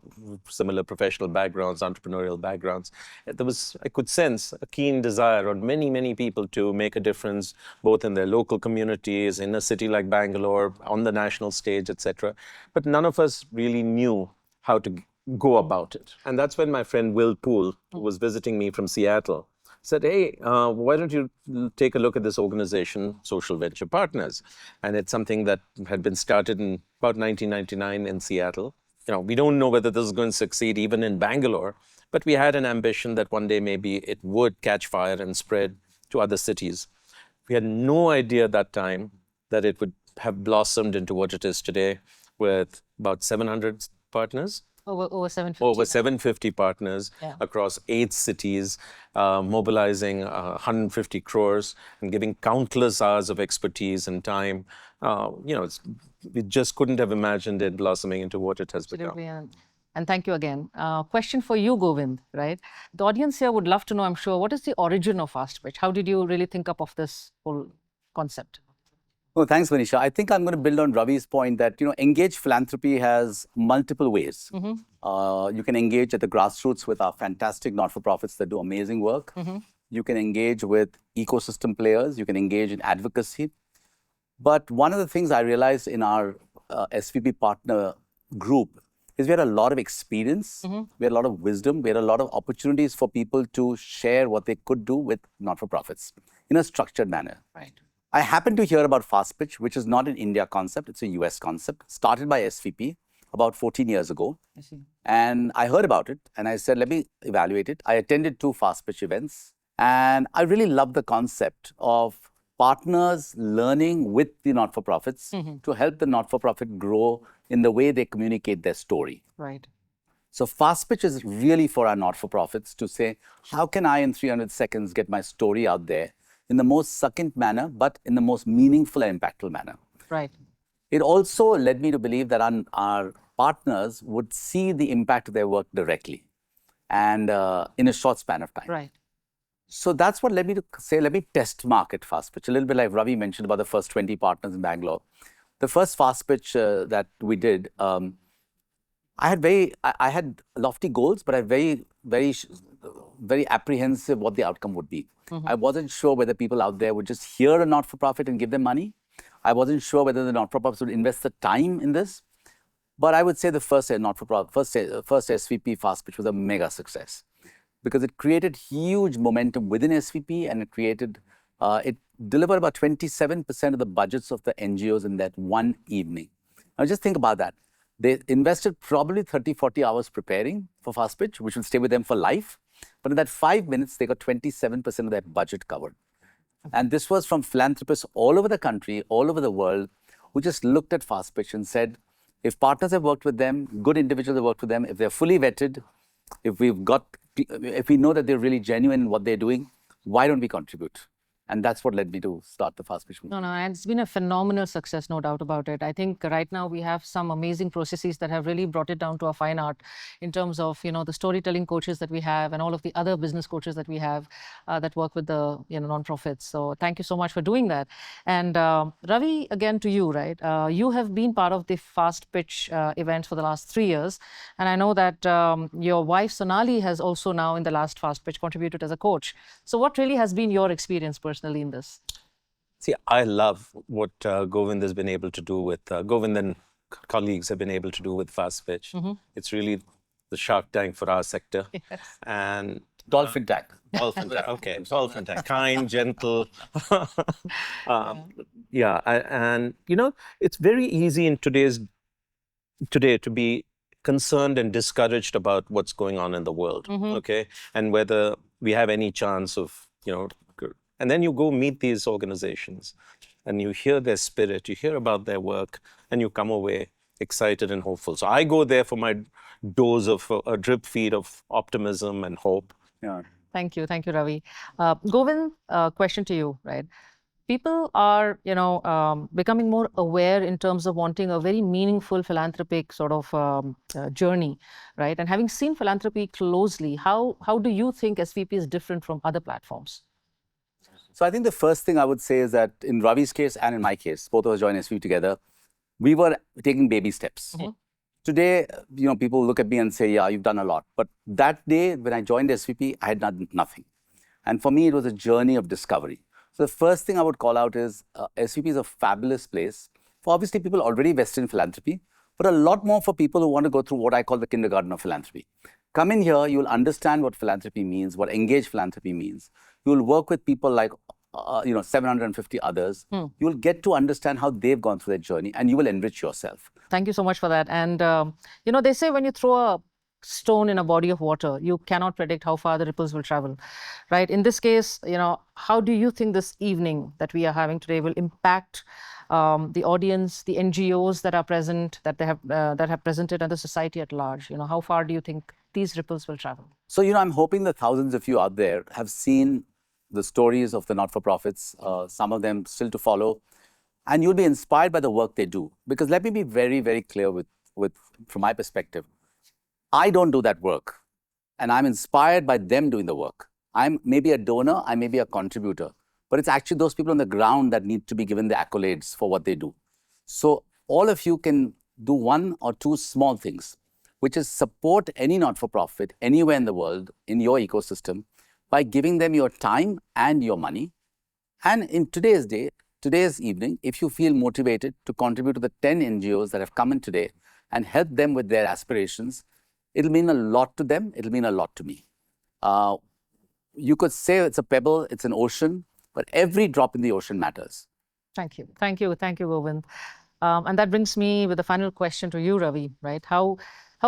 similar professional backgrounds, entrepreneurial backgrounds, I could sense a keen desire on many people to make a difference, both in their local communities, in a city like Bangalore, on the national stage, etc. But none of us really knew how to go about it. And that's when my friend Will Poole, who was visiting me from Seattle, said, hey, why don't you take a look at this organization, Social Venture Partners? And it's something that had been started in about 1999 in Seattle. We don't know whether this is going to succeed even in Bangalore, but we had an ambition that one day maybe it would catch fire and spread to other cities. We had no idea at that time that it would have blossomed into what it is today, with about 700 partners. Over 750. Over 750 partners across 8 cities, mobilizing 150 crores and giving countless hours of expertise and time. We just couldn't have imagined it blossoming into what it has become. And thank you again. Question for you, Govind, right? The audience here would love to know, I'm sure, what is the origin of Fast Pitch? How did you really think up of this whole concept? Oh, thanks, Manisha. I think I'm going to build on Ravi's point that, engaged philanthropy has multiple ways. You can engage at the grassroots with our fantastic not-for-profits that do amazing work. You can engage with ecosystem players. You can engage in advocacy. But one of the things I realized in our SVP partner group is we had a lot of experience, we had a lot of wisdom, we had a lot of opportunities for people to share what they could do with not-for-profits in a structured manner. Right. I happened to hear about Fast Pitch, which is not an India concept, it's a US concept, started by SVP about 14 years ago. I see. And I heard about it and I said, let me evaluate it. I attended 2 Fast Pitch events and I really loved the concept of partners learning with the not-for-profits to help the not-for-profit grow in the way they communicate their story. Right. So Fast Pitch is really for our not-for-profits to say, how can I in 300 seconds get my story out there in the most succinct manner, but in the most meaningful and impactful manner. Right. It also led me to believe that our partners would see the impact of their work directly and in a short span of time. Right. So that's what led me to say, let me test market fast pitch. A little bit like Ravi mentioned about the first 20 partners in Bangalore. The first fast pitch that we did, I had lofty goals, but I very apprehensive what the outcome would be. I wasn't sure whether people out there would just hear a not-for-profit and give them money. I wasn't sure whether the not-for-profits would invest the time in this. But I would say the first not-for-profit, first SVP fast pitch was a mega success because it created huge momentum within SVP, and it delivered about 27% of the budgets of the NGOs in that one evening. Now just think about that. They invested probably 30, 40 hours preparing for fast pitch, which will stay with them for life. But in that 5 minutes, they got 27% of their budget covered. And this was from philanthropists all over the country, all over the world, who just looked at fast pitch and said, if partners have worked with them, good individuals have worked with them, if they're fully vetted, if we know that they're really genuine in what they're doing, why don't we contribute? And that's what led me to start the fast pitch movement. No, and it's been a phenomenal success, no doubt about it. I think right now we have some amazing processes that have really brought it down to a fine art in terms of, the storytelling coaches that we have and all of the other business coaches that we have that work with the, nonprofits. So thank you so much for doing that. And Ravi, again to you, right? You have been part of the fast pitch event for the last 3 years. And I know that your wife Sonali has also now in the last fast pitch contributed as a coach. So what really has been your experience personally in this? See, I love what Govind has been able to do with, Govind and colleagues have been able to do with fast pitch. It's really the Shark Tank for our sector. Yes. And Dolphin tank. Dolphin tank, okay, dolphin tank, kind, gentle. And it's very easy in today to be concerned and discouraged about what's going on in the world, okay? And whether we have any chance of, and then you go meet these organizations and you hear their spirit, you hear about their work, and you come away excited and hopeful. So I go there for my dose of a drip feed of optimism and hope. Yeah. Thank you, Ravi. Govind, question to you, right? People are, becoming more aware in terms of wanting a very meaningful philanthropic sort of journey, right? And having seen philanthropy closely, how do you think SVP is different from other platforms? So I think the first thing I would say is that in Ravi's case and in my case, both of us joined SVP together, we were taking baby steps. Today, people look at me and say, yeah, you've done a lot. But that day when I joined SVP, I had done nothing. And for me, it was a journey of discovery. So the first thing I would call out is SVP is a fabulous place for obviously people already vested in philanthropy, but a lot more for people who want to go through what I call the kindergarten of philanthropy. Come in here, you'll understand what philanthropy means, what engaged philanthropy means. You'll work with people like 750 others. You'll get to understand how they've gone through their journey, and you will enrich yourself. Thank you so much for that. And, they say when you throw a stone in a body of water, you cannot predict how far the ripples will travel, right? In this case, how do you think this evening that we are having today will impact the audience, the NGOs that are present, that have presented, and the society at large? How far do you think these ripples will travel? So, I'm hoping that thousands of you out there have seen the stories of the not-for-profits, some of them still to follow, and you'll be inspired by the work they do. Because let me be very, very clear from my perspective. I don't do that work, and I'm inspired by them doing the work. I'm maybe a donor, I may be a contributor, but it's actually those people on the ground that need to be given the accolades for what they do. So all of you can do one or two small things, which is support any not-for-profit anywhere in the world in your ecosystem by giving them your time and your money. And in today's evening, if you feel motivated to contribute to the 10 NGOs that have come in today and help them with their aspirations, it'll mean a lot to them, it'll mean a lot to me. You could say it's a pebble, it's an ocean, but every drop in the ocean matters. Thank you, Govind. And that brings me with the final question to you, Ravi, right? How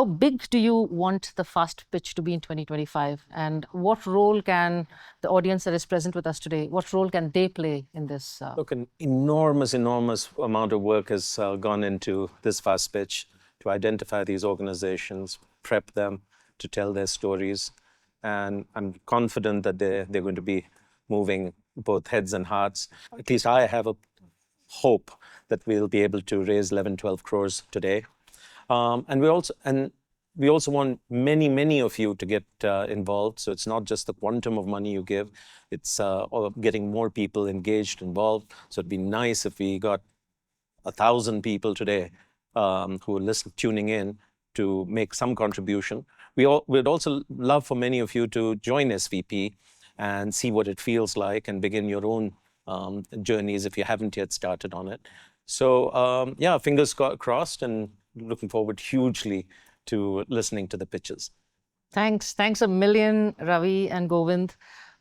big do you want the fast pitch to be in 2025? And what role can the audience that is present with us today, what role can they play in this? Look, an enormous amount of work has gone into this fast pitch to identify these organizations, prep them to tell their stories. And I'm confident that they're going to be moving both heads and hearts. At least I have a hope that we'll be able to raise 11, 12 crores today. And we also want many, many of you to get involved. So it's not just the quantum of money you give, it's getting more people engaged, involved. So it'd be nice if we got 1,000 people today who are tuning in to make some contribution. We'd also love for many of you to join SVP and see what it feels like and begin your own journeys if you haven't yet started on it. So yeah, fingers crossed, and looking forward hugely to listening to the pitches. Thanks a million, Ravi and Govind,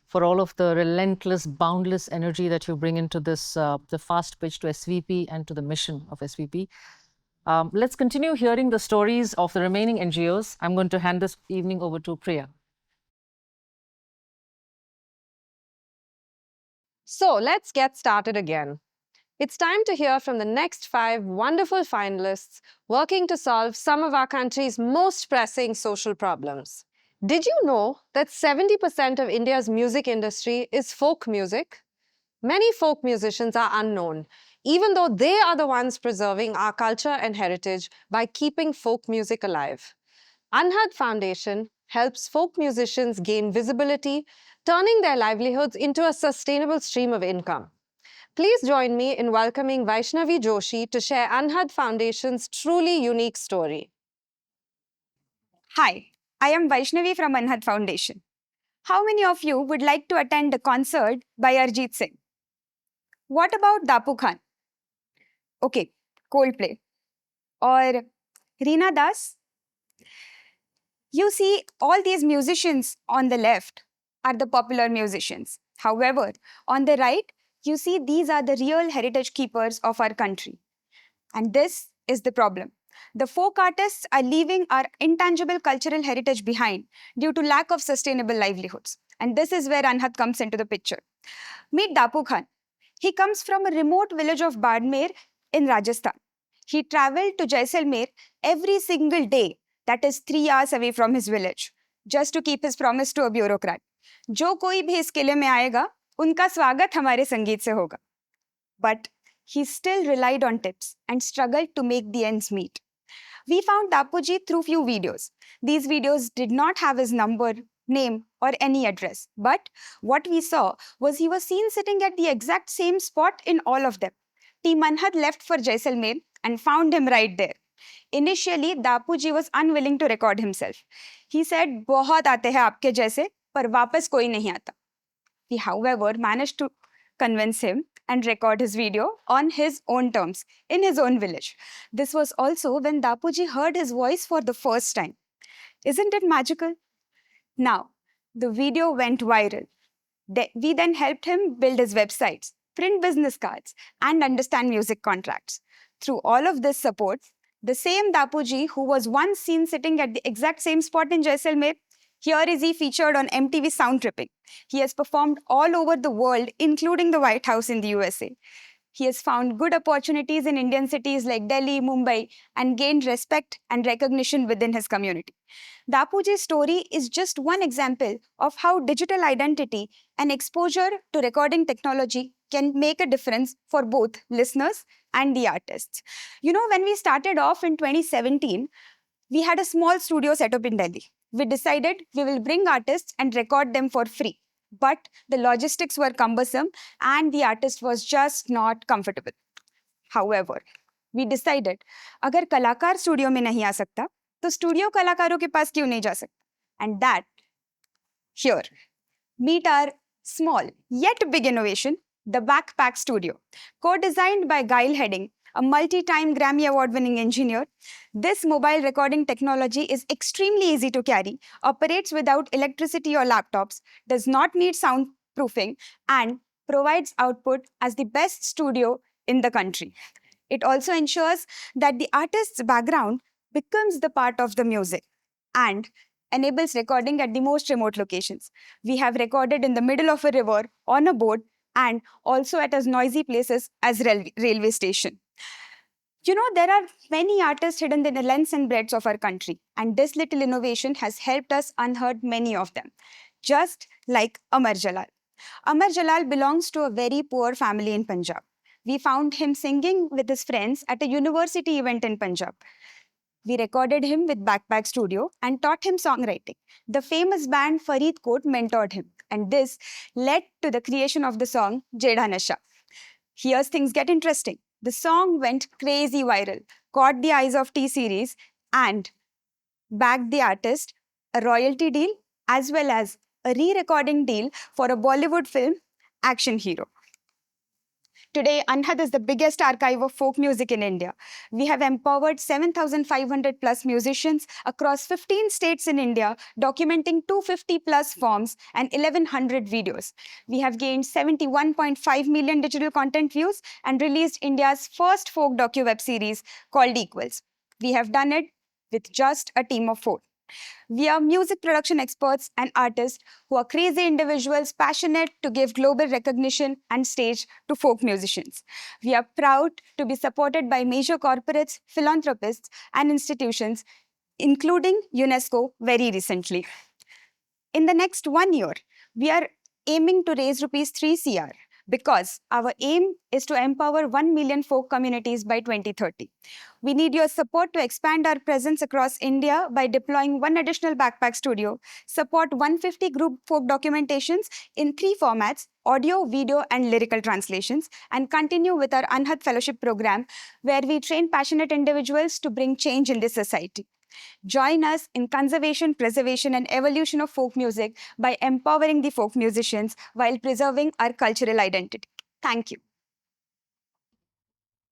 for all of the relentless, boundless energy that you bring into this, the fast pitch to SVP and to the mission of SVP. Let's continue hearing the stories of the remaining NGOs. I'm going to hand this evening over to Priya. So let's get started again. It's time to hear from the next 5 wonderful finalists working to solve some of our country's most pressing social problems. Did you know that 70% of India's music industry is folk music? Many folk musicians are unknown, even though they are the ones preserving our culture and heritage by keeping folk music alive. Anhad Foundation helps folk musicians gain visibility, turning their livelihoods into a sustainable stream of income. Please join me in welcoming Vaishnavi Joshi to share Anhad Foundation's truly unique story. Hi, I am Vaishnavi from Anhad Foundation. How many of you would like to attend a concert by Arjit Singh? What about Dapu Khan? Okay, Coldplay. Or Reena Das? You see, all these musicians on the left are the popular musicians. However, on the right, you see these are the real heritage keepers of our country. And this is the problem. The folk artists are leaving our intangible cultural heritage behind due to lack of sustainable livelihoods. And this is where Anhad comes into the picture. Meet Dapu Khan. He comes from a remote village of Badmer in Rajasthan. He traveled to Jaisalmer every single day, that is 3 hours away from his village, just to keep his promise to a bureaucrat. जो कोई भी इस किले में आएगा, उनका स्वागत हमारे संगीत से होगा. But he still relied on tips and struggled to make the ends meet. We found Dapuji through few videos. These videos did not have his number, name, or any address. But what we saw was he was seen sitting at the exact same spot in all of them. Team Anhad left for Jaisalmer and found him right there. Initially, Dapuji was unwilling to record himself. He said, "बहुत आते हैं आपके जैसे, पर वापस कोई नहीं आता." We, however, managed to convince him and record his video on his own terms, in his own village. This was also when Dapuji heard his voice for the first time. Isn't it magical? Now, the video went viral. We then helped him build his websites, print business cards, and understand music contracts. Through all of this support, the same Dapuji who was once seen sitting at the exact same spot in Jaisalmer, here is he featured on MTV Sound Tripping. He has performed all over the world, including the White House in the USA. He has found good opportunities in Indian cities like Delhi, Mumbai, and gained respect and recognition within his community. Dapuji's story is just one example of how digital identity and exposure to recording technology can make a difference for both listeners and the artists. You know, when we started off in 2017, we had a small studio set up in Delhi. We decided we will bring artists and record them for free. But the logistics were cumbersome and the artist was just not comfortable. However, we decided, अगर कलाकार studio में नहीं आ सकता, तो studio कलाकारों के पास क्यों नहीं जा सकता? And that, here, meet our small yet big innovation, the Backpack Studio, co-designed by Gail Heading, a multi-time Grammy Award-winning engineer. This mobile recording technology is extremely easy to carry, operates without electricity or laptops, does not need soundproofing, and provides output as the best studio in the country. It also ensures that the artist's background becomes the part of the music and enables recording at the most remote locations. We have recorded in the middle of a river, on a boat, and also at as noisy places as railway station. You know, there are many artists hidden in the lengths and breadths of our country, and this little innovation has helped us unearth many of them, just like Amar Jalal. Amar Jalal belongs to a very poor family in Punjab. We found him singing with his friends at a university event in Punjab. We recorded him with Backpack Studio and taught him songwriting. The famous band Farid Kot mentored him, and this led to the creation of the song Jedha Nasha. Here's things get interesting. The song went crazy viral, caught the eyes of T-Series, and backed the artist a royalty deal as well as a re-recording deal for a Bollywood film, Action Hero. Today, Anhad is the biggest archive of folk music in India. We have empowered 7,500 plus musicians across 15 states in India, documenting 250 plus forms and 1,100 videos. We have gained 71.5 million digital content views and released India's first folk docu web series called Equals. We have done it with just a team of 4. We are music production experts and artists who are crazy individuals passionate to give global recognition and stage to folk musicians. We are proud to be supported by major corporates, philanthropists, and institutions, including UNESCO very recently. In the next 1 year, we are aiming to raise rupees 3 crore because our aim is to empower 1 million folk communities by 2030. We need your support to expand our presence across India by deploying 1 additional backpack studio, support 150 group folk documentations in 3 formats, audio, video, and lyrical translations, and continue with our Anhad Fellowship program, where we train passionate individuals to bring change in this society. Join us in conservation, preservation, and evolution of folk music by empowering the folk musicians while preserving our cultural identity. Thank you.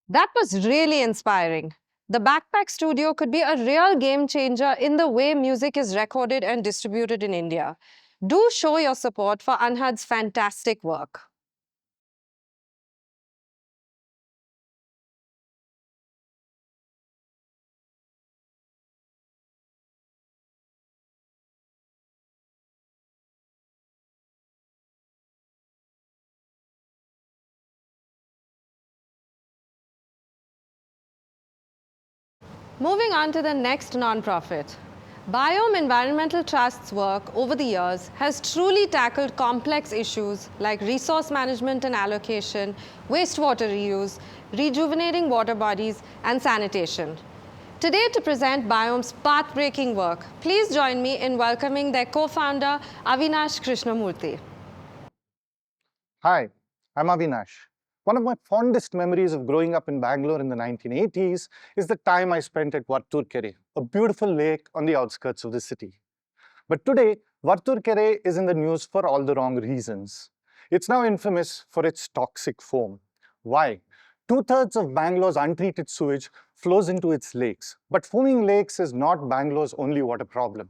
That was really inspiring. The Backpack Studio could be a real game changer in the way music is recorded and distributed in India. Do show your support for Anhad's fantastic work. Moving on to the next nonprofit. Biome Environmental Trust's work over the years has truly tackled complex issues like resource management and allocation, wastewater reuse, rejuvenating water bodies, and sanitation. Today, to present Biome's path-breaking work, please join me in welcoming their co-founder, Avinash Krishnamurthy. Hi, I'm Avinash. One of my fondest memories of growing up in Bangalore in the 1980s is the time I spent at Varturkere, a beautiful lake on the outskirts of the city. But today, Varturkere is in the news for all the wrong reasons. It's now infamous for its toxic foam. Why? 2/3 of Bangalore's untreated sewage flows into its lakes. But foaming lakes is not Bangalore's only water problem.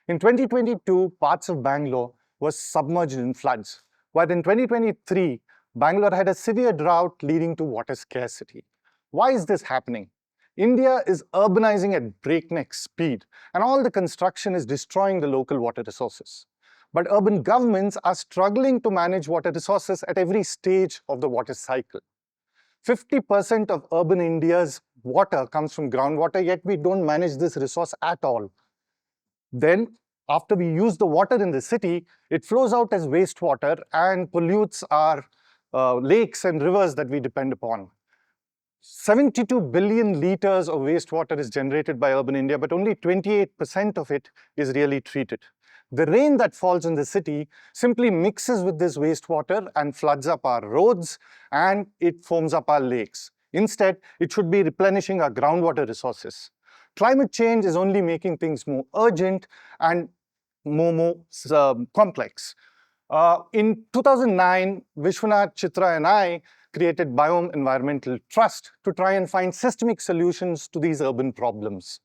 In 2022, parts of Bangalore were submerged in floods, while in 2023, Bangalore had a severe drought leading to water scarcity. Why is this happening? India is urbanizing at breakneck speed, and all the construction is destroying the local water resources. But urban governments are struggling to manage water resources at every stage of the water cycle. 50% of urban India's water comes from groundwater, yet we don't manage this resource at all. Then, after we use the water in the city, it flows out as wastewater and pollutes our lakes and rivers that we depend upon. 72 billion liters of wastewater is generated by urban India, but only 28% of it is really treated. The rain that falls in the city simply mixes with this wastewater and floods up our roads, and it foams up our lakes. Instead, it should be replenishing our groundwater resources. Climate change is only making things more urgent and more complex. In 2009, Vishwanath, Chitra, and I created Biome Environmental Trust to try and find systemic solutions to these urban problems.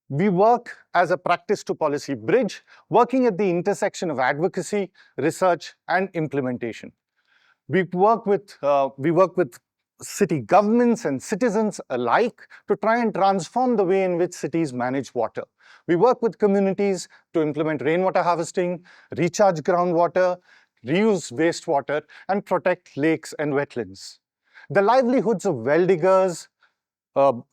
We work as a practice to policy bridge, working at the intersection of advocacy, research, and implementation. We work with city governments and citizens alike to try and transform the way in which cities manage water. We work with communities to implement rainwater harvesting, recharge groundwater, reuse wastewater, and protect lakes and wetlands. The livelihoods of well diggers,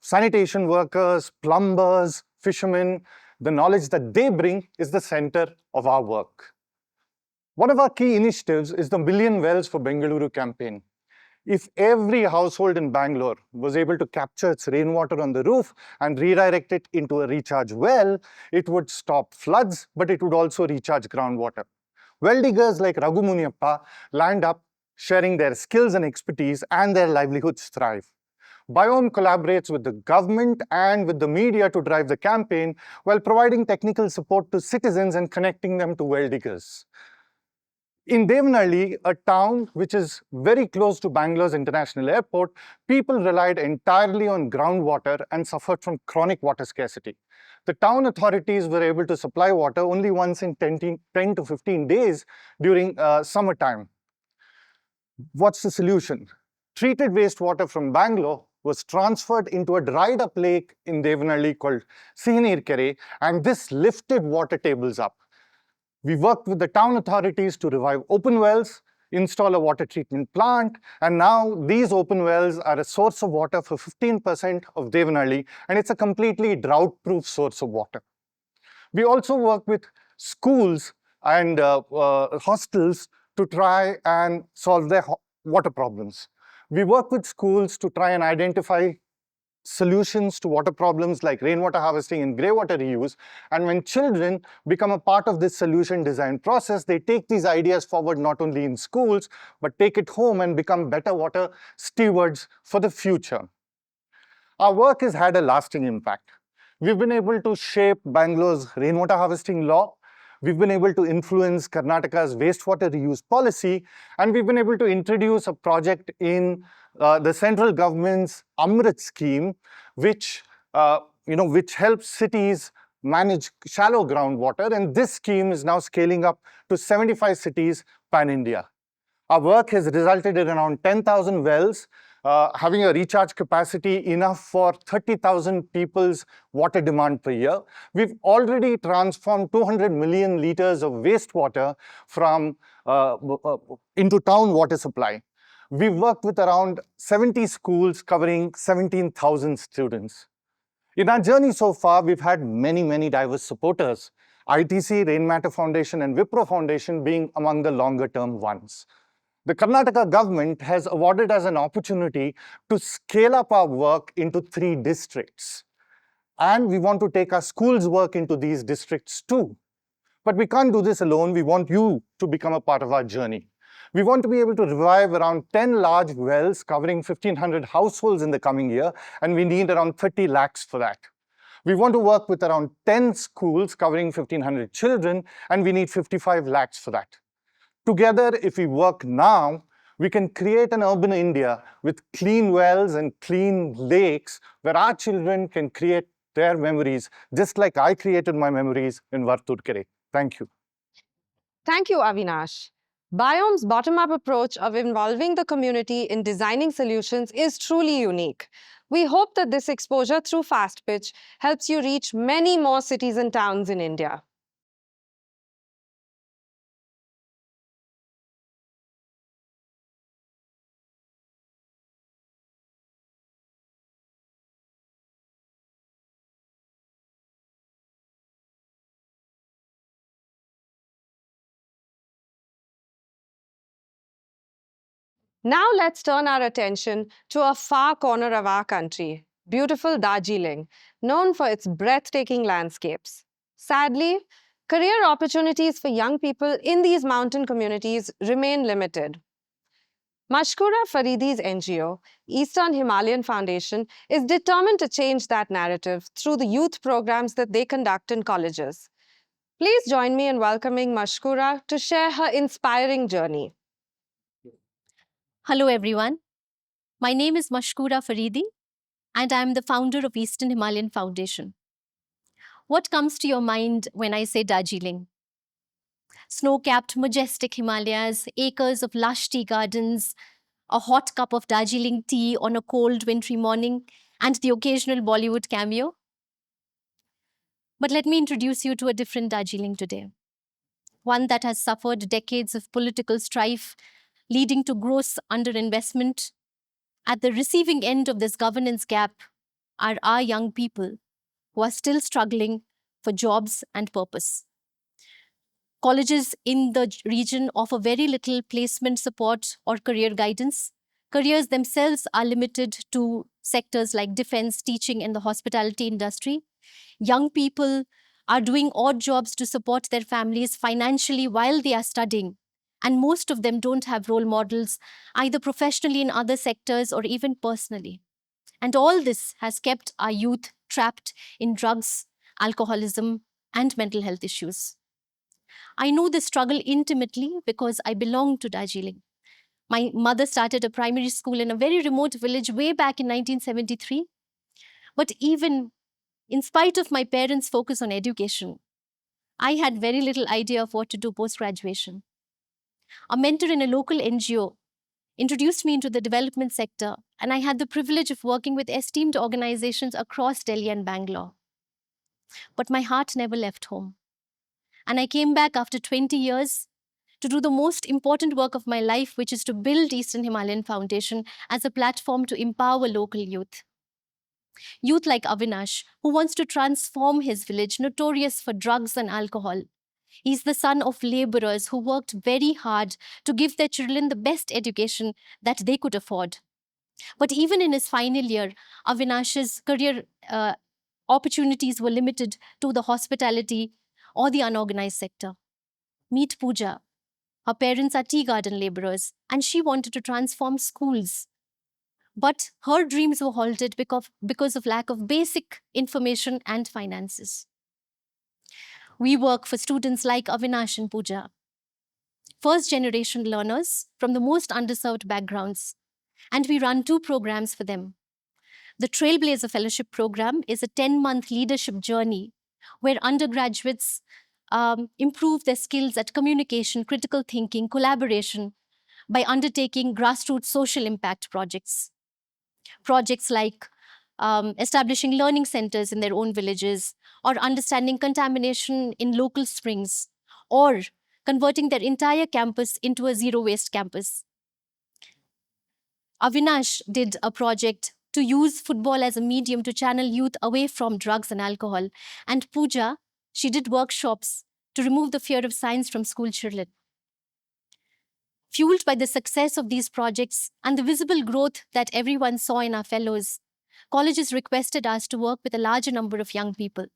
sanitation workers, plumbers, fishermen, the knowledge that they bring is the center of our work. One of our key initiatives is the Million Wells for Bengaluru campaign. If every household in Bangalore was able to capture its rainwater on the roof and redirect it into a recharge well, it would stop floods, but it would also recharge groundwater. Well diggers like Raghu Muniappa land up sharing their skills and expertise, and their livelihoods thrive. Biome collaborates with the government and with the media to drive the campaign while providing technical support to citizens and connecting them to well diggers. In Devanahalli, a town which is very close to Bangalore's international airport, people relied entirely on groundwater and suffered from chronic water scarcity. The town authorities were able to supply water only once in 10 to 15 days during summertime. What's the solution? Treated wastewater from Bangalore was transferred into a dried up lake in Devanahalli called Sihinir Kere, and this lifted water tables up. We worked with the town authorities to revive open wells, install a water treatment plant, and now these open wells are a source of water for 15% of Devanahalli, and it's a completely drought-proof source of water. We also work with schools and hostels to try and solve their water problems. We work with schools to try and identify solutions to water problems like rainwater harvesting and grey water reuse. And when children become a part of this solution design process, they take these ideas forward not only in schools, but take it home and become better water stewards for the future. Our work has had a lasting impact. We've been able to shape Bangalore's rainwater harvesting law. We've been able to influence Karnataka's wastewater reuse policy, and we've been able to introduce a project in the central government's Amrit scheme, which helps cities manage shallow groundwater. And this scheme is now scaling up to 75 cities pan-India. Our work has resulted in around 10,000 wells, having a recharge capacity enough for 30,000 people's water demand per year. We've already transformed 200 million liters of wastewater from into town water supply. We've worked with around 70 schools covering 17,000 students. In our journey so far, we've had many diverse supporters, ITC, Rainmatter Foundation, and Wipro Foundation being among the longer-term ones. The Karnataka government has awarded us an opportunity to scale up our work into 3 districts. And we want to take our schools' work into these districts too. But we can't do this alone. We want you to become a part of our journey. We want to be able to revive around 10 large wells covering 1,500 households in the coming year, and we need around 30 lakhs for that. We want to work with around 10 schools covering 1,500 children, and we need 55 lakhs for that. Together, if we work now, we can create an urban India with clean wells and clean lakes where our children can create their memories, just like I created my memories in Varturkere. Thank you. Thank you, Avinash. Biome's bottom-up approach of involving the community in designing solutions is truly unique. We hope that this exposure through Fast Pitch helps you reach many more cities and towns in India. Now let's turn our attention to a far corner of our country, beautiful Darjeeling, known for its breathtaking landscapes. Sadly, career opportunities for young people in these mountain communities remain limited. Mashkura Faridi's NGO, Eastern Himalayan Foundation, is determined to change that narrative through the youth programs that they conduct in colleges. Please join me in welcoming Mashkura to share her inspiring journey. Hello everyone, my name is Mashkura Faridi and I am the founder of Eastern Himalayan Foundation. What comes to your mind when I say Darjeeling? Snow-capped majestic Himalayas, acres of lush tea gardens, a hot cup of Darjeeling tea on a cold wintry morning, and the occasional Bollywood cameo? But let me introduce you to a different Darjeeling today. One that has suffered decades of political strife, leading to gross underinvestment. At the receiving end of this governance gap are our young people who are still struggling for jobs and purpose. Colleges in the region offer very little placement support or career guidance, careers themselves are limited to sectors like defense, teaching, and the hospitality industry. Young people are doing odd jobs to support their families financially while they are studying. And most of them don't have role models, either professionally in other sectors or even personally. And all this has kept our youth trapped in drugs, alcoholism, and mental health issues. I know this struggle intimately because I belong to Darjeeling. My mother started a primary school in a very remote village way back in 1973. But even in spite of my parents' focus on education, I had very little idea of what to do post graduation. A mentor in a local NGO introduced me into the development sector, and I had the privilege of working with esteemed organizations across Delhi and Bangalore. But my heart never left home. And I came back after 20 years to do the most important work of my life, which is to build Eastern Himalayan Foundation as a platform to empower local youth. Youth like Avinash, who wants to transform his village, notorious for drugs and alcohol. He's the son of laborers who worked very hard to give their children the best education that they could afford. But even in his final year, Avinash's career opportunities were limited to the hospitality or the unorganized sector. Meet Pooja. Her parents are tea garden laborers, and she wanted to transform schools. But her dreams were halted because of lack of basic information and finances. We work for students like Avinash and Pooja, first generation learners from the most underserved backgrounds, and we run 2 programs for them. The Trailblazer Fellowship Program is a 10-month leadership journey where undergraduates improve their skills at communication, critical thinking, collaboration by undertaking grassroots social impact projects. Projects like establishing learning centers in their own villages, or understanding contamination in local springs, or converting their entire campus into a zero waste campus. Avinash did a project to use football as a medium to channel youth away from drugs and alcohol. And Pooja, she did workshops to remove the fear of science from school children. Fueled by the success of these projects and the visible growth that everyone saw in our fellows, colleges requested us to work with a larger number of young people,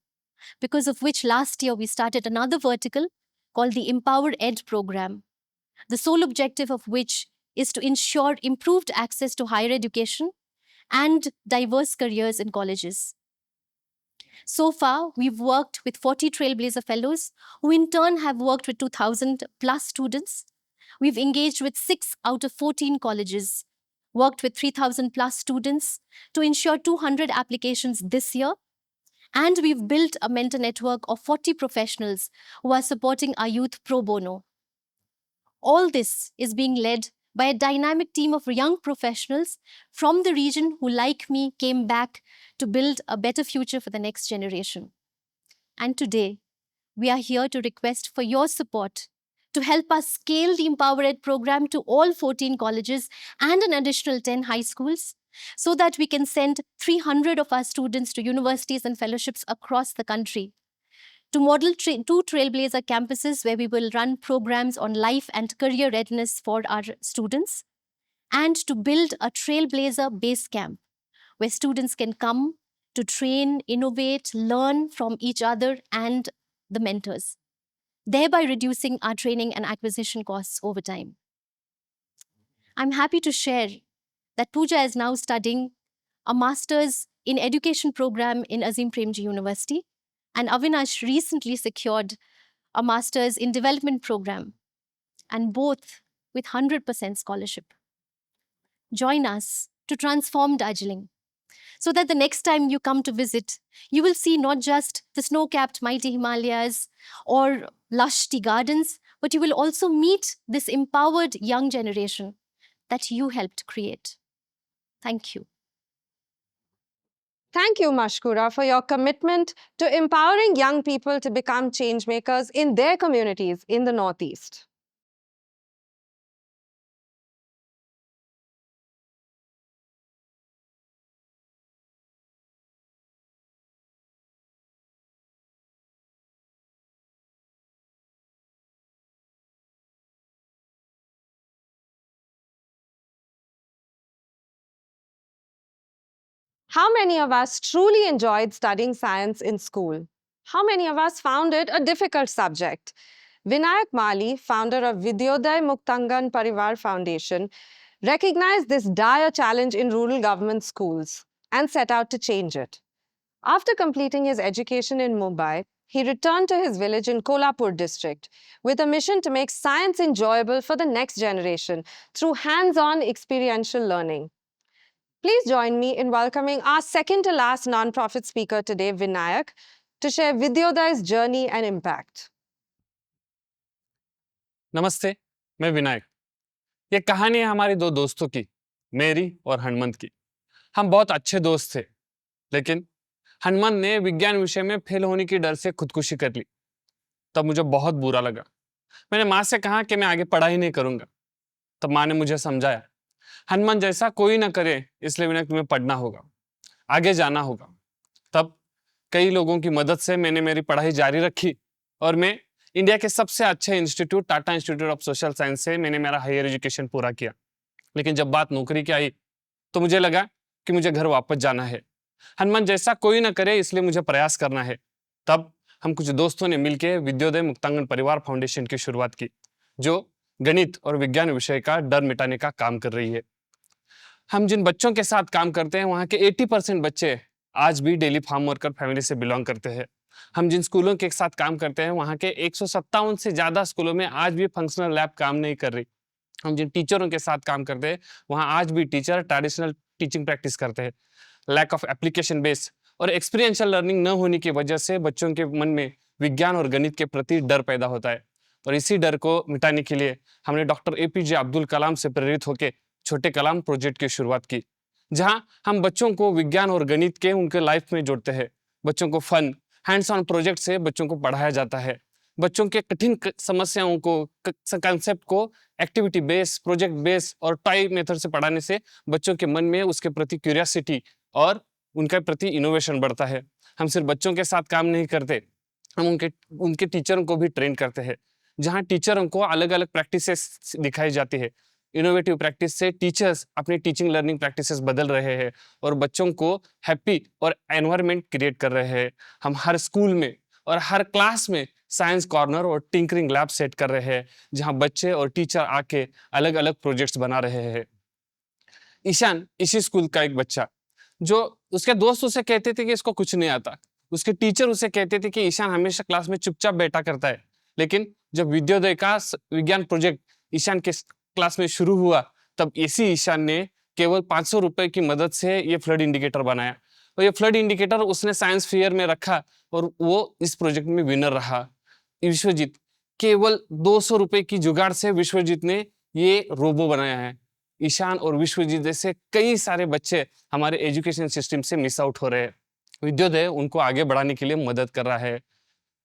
because of which last year we started another vertical called the Empower Ed program, the sole objective of which is to ensure improved access to higher education and diverse careers in colleges. So far, we've worked with 40 Trailblazer Fellows, who in turn have worked with 2,000 plus students. We've engaged with 6 out of 14 colleges, worked with 3,000 plus students to ensure 200 applications this year. And we've built a mentor network of 40 professionals who are supporting our youth pro bono. All this is being led by a dynamic team of young professionals from the region who, like me, came back to build a better future for the next generation. And today, we are here to request for your support to help us scale the Empower Ed program to all 14 colleges and an additional 10 high schools, so that we can send 300 of our students to universities and fellowships across the country, to model 2 Trailblazer campuses where we will run programs on life and career readiness for our students, and to build a Trailblazer base camp where students can come to train, innovate, learn from each other and the mentors, thereby reducing our training and acquisition costs over time. I'm happy to share that Pooja is now studying a master's in education program in Azim Premji University, and Avinash recently secured a master's in development program, and both with 100% scholarship. Join us to transform Darjeeling, so that the next time you come to visit, you will see not just the snow-capped mighty Himalayas or lush tea gardens, but you will also meet this empowered young generation that you helped create. Thank you. Thank you, Mashkura, for your commitment to empowering young people to become changemakers in their communities in the Northeast. How many of us truly enjoyed studying science in school? How many of us found it a difficult subject? Vinayak Mali, founder of Vidyoday Muktangan Parivar Foundation, recognized this dire challenge in rural government schools and set out to change it. After completing his education in Mumbai, he returned to his village in Kolhapur district with a mission to make science enjoyable for the next generation through hands-on experiential learning. Please join me in welcoming our second to last non-profit speaker today, Vinayak, to share Vidyoday's journey and impact. नमस्ते, मैं विनायक। ये कहानी है हमारी दो दोस्तों की, मेरी और हनुमंत की। हम बहुत अच्छे दोस्त थे, लेकिन हनुमंत ने विज्ञान विषय में फेल होने की डर से खुदकुशी कर ली। तब मुझे बहुत बुरा लगा। मैंने माँ से कहा कि मैं आगे पढ़ाई नहीं करूंगा। तब माँ ने मुझे समझाया, हनुमंत जैसा कोई ना करे, इसलिए विनायक तुम्हें पढ़ना होगा, आगे जाना होगा। तब कई लोगों की मदद से मैंने मेरी पढ़ाई जारी रखी और मैं इंडिया के सबसे अच्छे institute Tata institute of social science से मैंने मेरा हायर एजुकेशन पूरा किया। लेकिन जब बात नौकरी की आई तो मुझे लगा कि मुझे घर वापस जाना है। हनुमान जैसा कोई ना करे, इसलिए मुझे प्रयास करना है। तब हम कुछ दोस्तों ने मिलकर विद्योदय मुक्तांगन परिवार फाउंडेशन की शुरुआत की, जो गणित और विज्ञान विषय का डर मिटाने का काम कर रही है। हम जिन बच्चों के साथ काम करते हैं, वहाँ के 80% बच्चे आज भी डेली फार्म वर्कर फैमिली से बिलोंग करते हैं। हम जिन स्कूलों के साथ काम करते हैं, वहाँ के 157 से ज़्यादा स्कूलों में आज भी फंक्शनल लैब काम नहीं कर रही। हम जिन टीचरों के साथ काम करते हैं, वहाँ आज भी टीचर ट्रेडिशनल टीचिंग प्रैक्टिस करते हैं। लैक ऑफ एप्लीकेशन बेस और एक्सपीरियंशियल लर्निंग न होने की वजह से बच्चों के मन में विज्ञान और गणित के प्रति डर पैदा होता है। और इसी डर को मिटाने के लिए हमने डॉक्टर APJ अब्दुल कलाम से प्रेरित होकर छोटे कलाम प्रोजेक्ट की शुरुआत की, जहां हम बच्चों को विज्ञान और गणित के उनके लाइफ में जोड़ते हैं। बच्चों को फन हैंड्स ऑन प्रोजेक्ट से बच्चों को पढ़ाया जाता है। बच्चों के कठिन समस्याओं को, कंसेप्ट को एक्टिविटी बेस, प्रोजेक्ट बेस और टॉय मेथड से पढ़ाने से बच्चों के मन में उसके प्रति क्यूरियोसिटी और उनके प्रति इनोवेशन बढ़ता है। हम सिर्फ बच्चों के साथ काम नहीं करते, हम उनके टीचरों को भी ट्रेन करते हैं, जहाँ टीचरों को अलग अलग प्रैक्टिसेस दिखाई जाती है। इनोवेटिव प्रैक्टिस से टीचर्स अपनी टीचिंग लर्निंग प्रैक्टिसेस बदल रहे हैं और बच्चों को हैप्पी और एनवायरनमेंट क्रिएट कर रहे हैं। हम हर स्कूल में और हर क्लास में साइंस कॉर्नर और टिंकरिंग लैब सेट कर रहे हैं, जहां बच्चे और टीचर आके अलग अलग प्रोजेक्ट्स बना रहे हैं। ईशान इसी स्कूल का एक बच्चा, जो उसके दोस्त उसे कहते थे कि इसको कुछ नहीं आता। उसके टीचर उसे कहते थे कि ईशान हमेशा क्लास में चुपचाप बैठा करता है। लेकिन जब विद्योदय का विज्ञान प्रोजेक्ट ईशान के क्लास में शुरू हुआ, तब इसी ईशान ने केवल 500 रुपए की मदद से ये फ्लड इंडिकेटर बनाया और ये फ्लड इंडिकेटर उसने साइंस फेयर में रखा और वो इस प्रोजेक्ट में विनर रहा। विश्वजीत, केवल 200 रुपए की जुगाड़ से विश्वजीत ने ये रोबो बनाया है। ईशान और विश्वजीत जैसे कई सारे बच्चे हमारे एजुकेशन सिस्टम से मिस आउट हो रहे हैं। विद्योदय उनको आगे बढ़ाने के लिए मदद कर रहा है।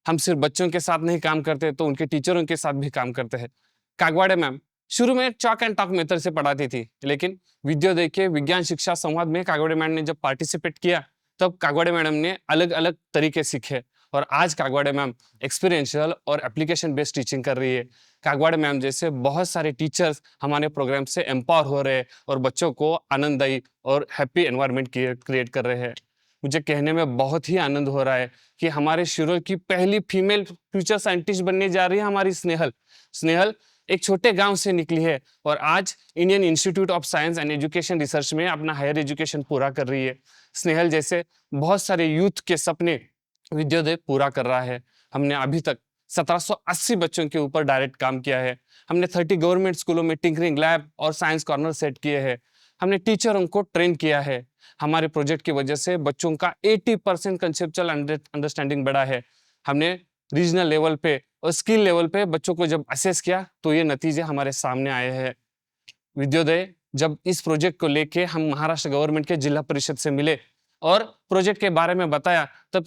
हम सिर्फ बच्चों के साथ नहीं काम करते, तो उनके टीचरों के साथ भी काम करते हैं। कागवाड़े मैम शुरू में चॉक एंड टॉक मेथड से पढ़ाती थी, लेकिन विद्योदय के विज्ञान शिक्षा संवाद में कागवाड़े मैम ने जब पार्टिसिपेट किया, तब कागवाड़े मैडम ने अलग अलग तरीके सीखे और आज कागवाड़े मैम एक्सपीरियंशियल और एप्लीकेशन बेस्ड टीचिंग कर रही है। कागवाड़े मैम जैसे बहुत सारे टीचर्स हमारे प्रोग्राम से एम्पावर हो रहे हैं और बच्चों को आनंददायी और हैप्पी एनवायरनमेंट क्रिएट कर रहे हैं। मुझे कहने में बहुत ही आनंद हो रहा है कि हमारे शिरोर की पहली फीमेल फ्यूचर साइंटिस्ट बनने जा रही है हमारी स्नेहल एक छोटे गांव से निकली है और आज Indian institute of science and education research में अपना हायर एजुकेशन पूरा कर रही है। स्नेहल जैसे बहुत सारे यूथ के सपने विद्योदय पूरा कर रहा है। हमने अभी तक 1780 बच्चों के ऊपर डायरेक्ट काम किया है। हमने 30 गवर्नमेंट स्कूलों में टिंकरिंग लैब और साइंस कॉर्नर सेट किए हैं। हमने टीचरों को ट्रेन किया है। हमारे प्रोजेक्ट की वजह से बच्चों का 80% कंसेप्चुअल अंडरस्टैंडिंग बढ़ा है। हमने रीजनल लेवल पे और स्किल लेवल पे बच्चों को जब असेस किया, तो ये नतीजे हमारे सामने आए हैं। विद्योदय जब इस प्रोजेक्ट को लेके हम महाराष्ट्र गवर्नमेंट के जिला परिषद से मिले और प्रोजेक्ट के बारे में बताया, तब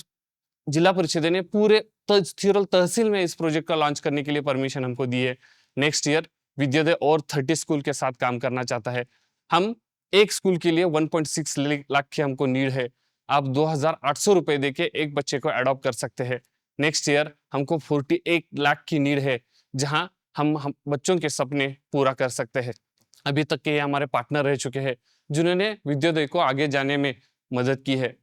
जिला परिषद ने पूरे तहसील में इस प्रोजेक्ट का लॉन्च करने के लिए परमिशन हमको दी है। नेक्स्ट ईयर विद्योदय और 30 स्कूल के साथ काम करना चाहता है। हम एक स्कूल के लिए 1.6 लाख की हमको नीड है। आप 2,800 रुपए देके एक बच्चे को अडॉप्ट कर सकते हैं। नेक्स्ट ईयर हमको 48 लाख की नीड है, जहां हम बच्चों के सपने पूरा कर सकते हैं। अभी तक के हमारे पार्टनर रह चुके हैं, जिन्होंने विद्योदय को आगे जाने में मदद की है।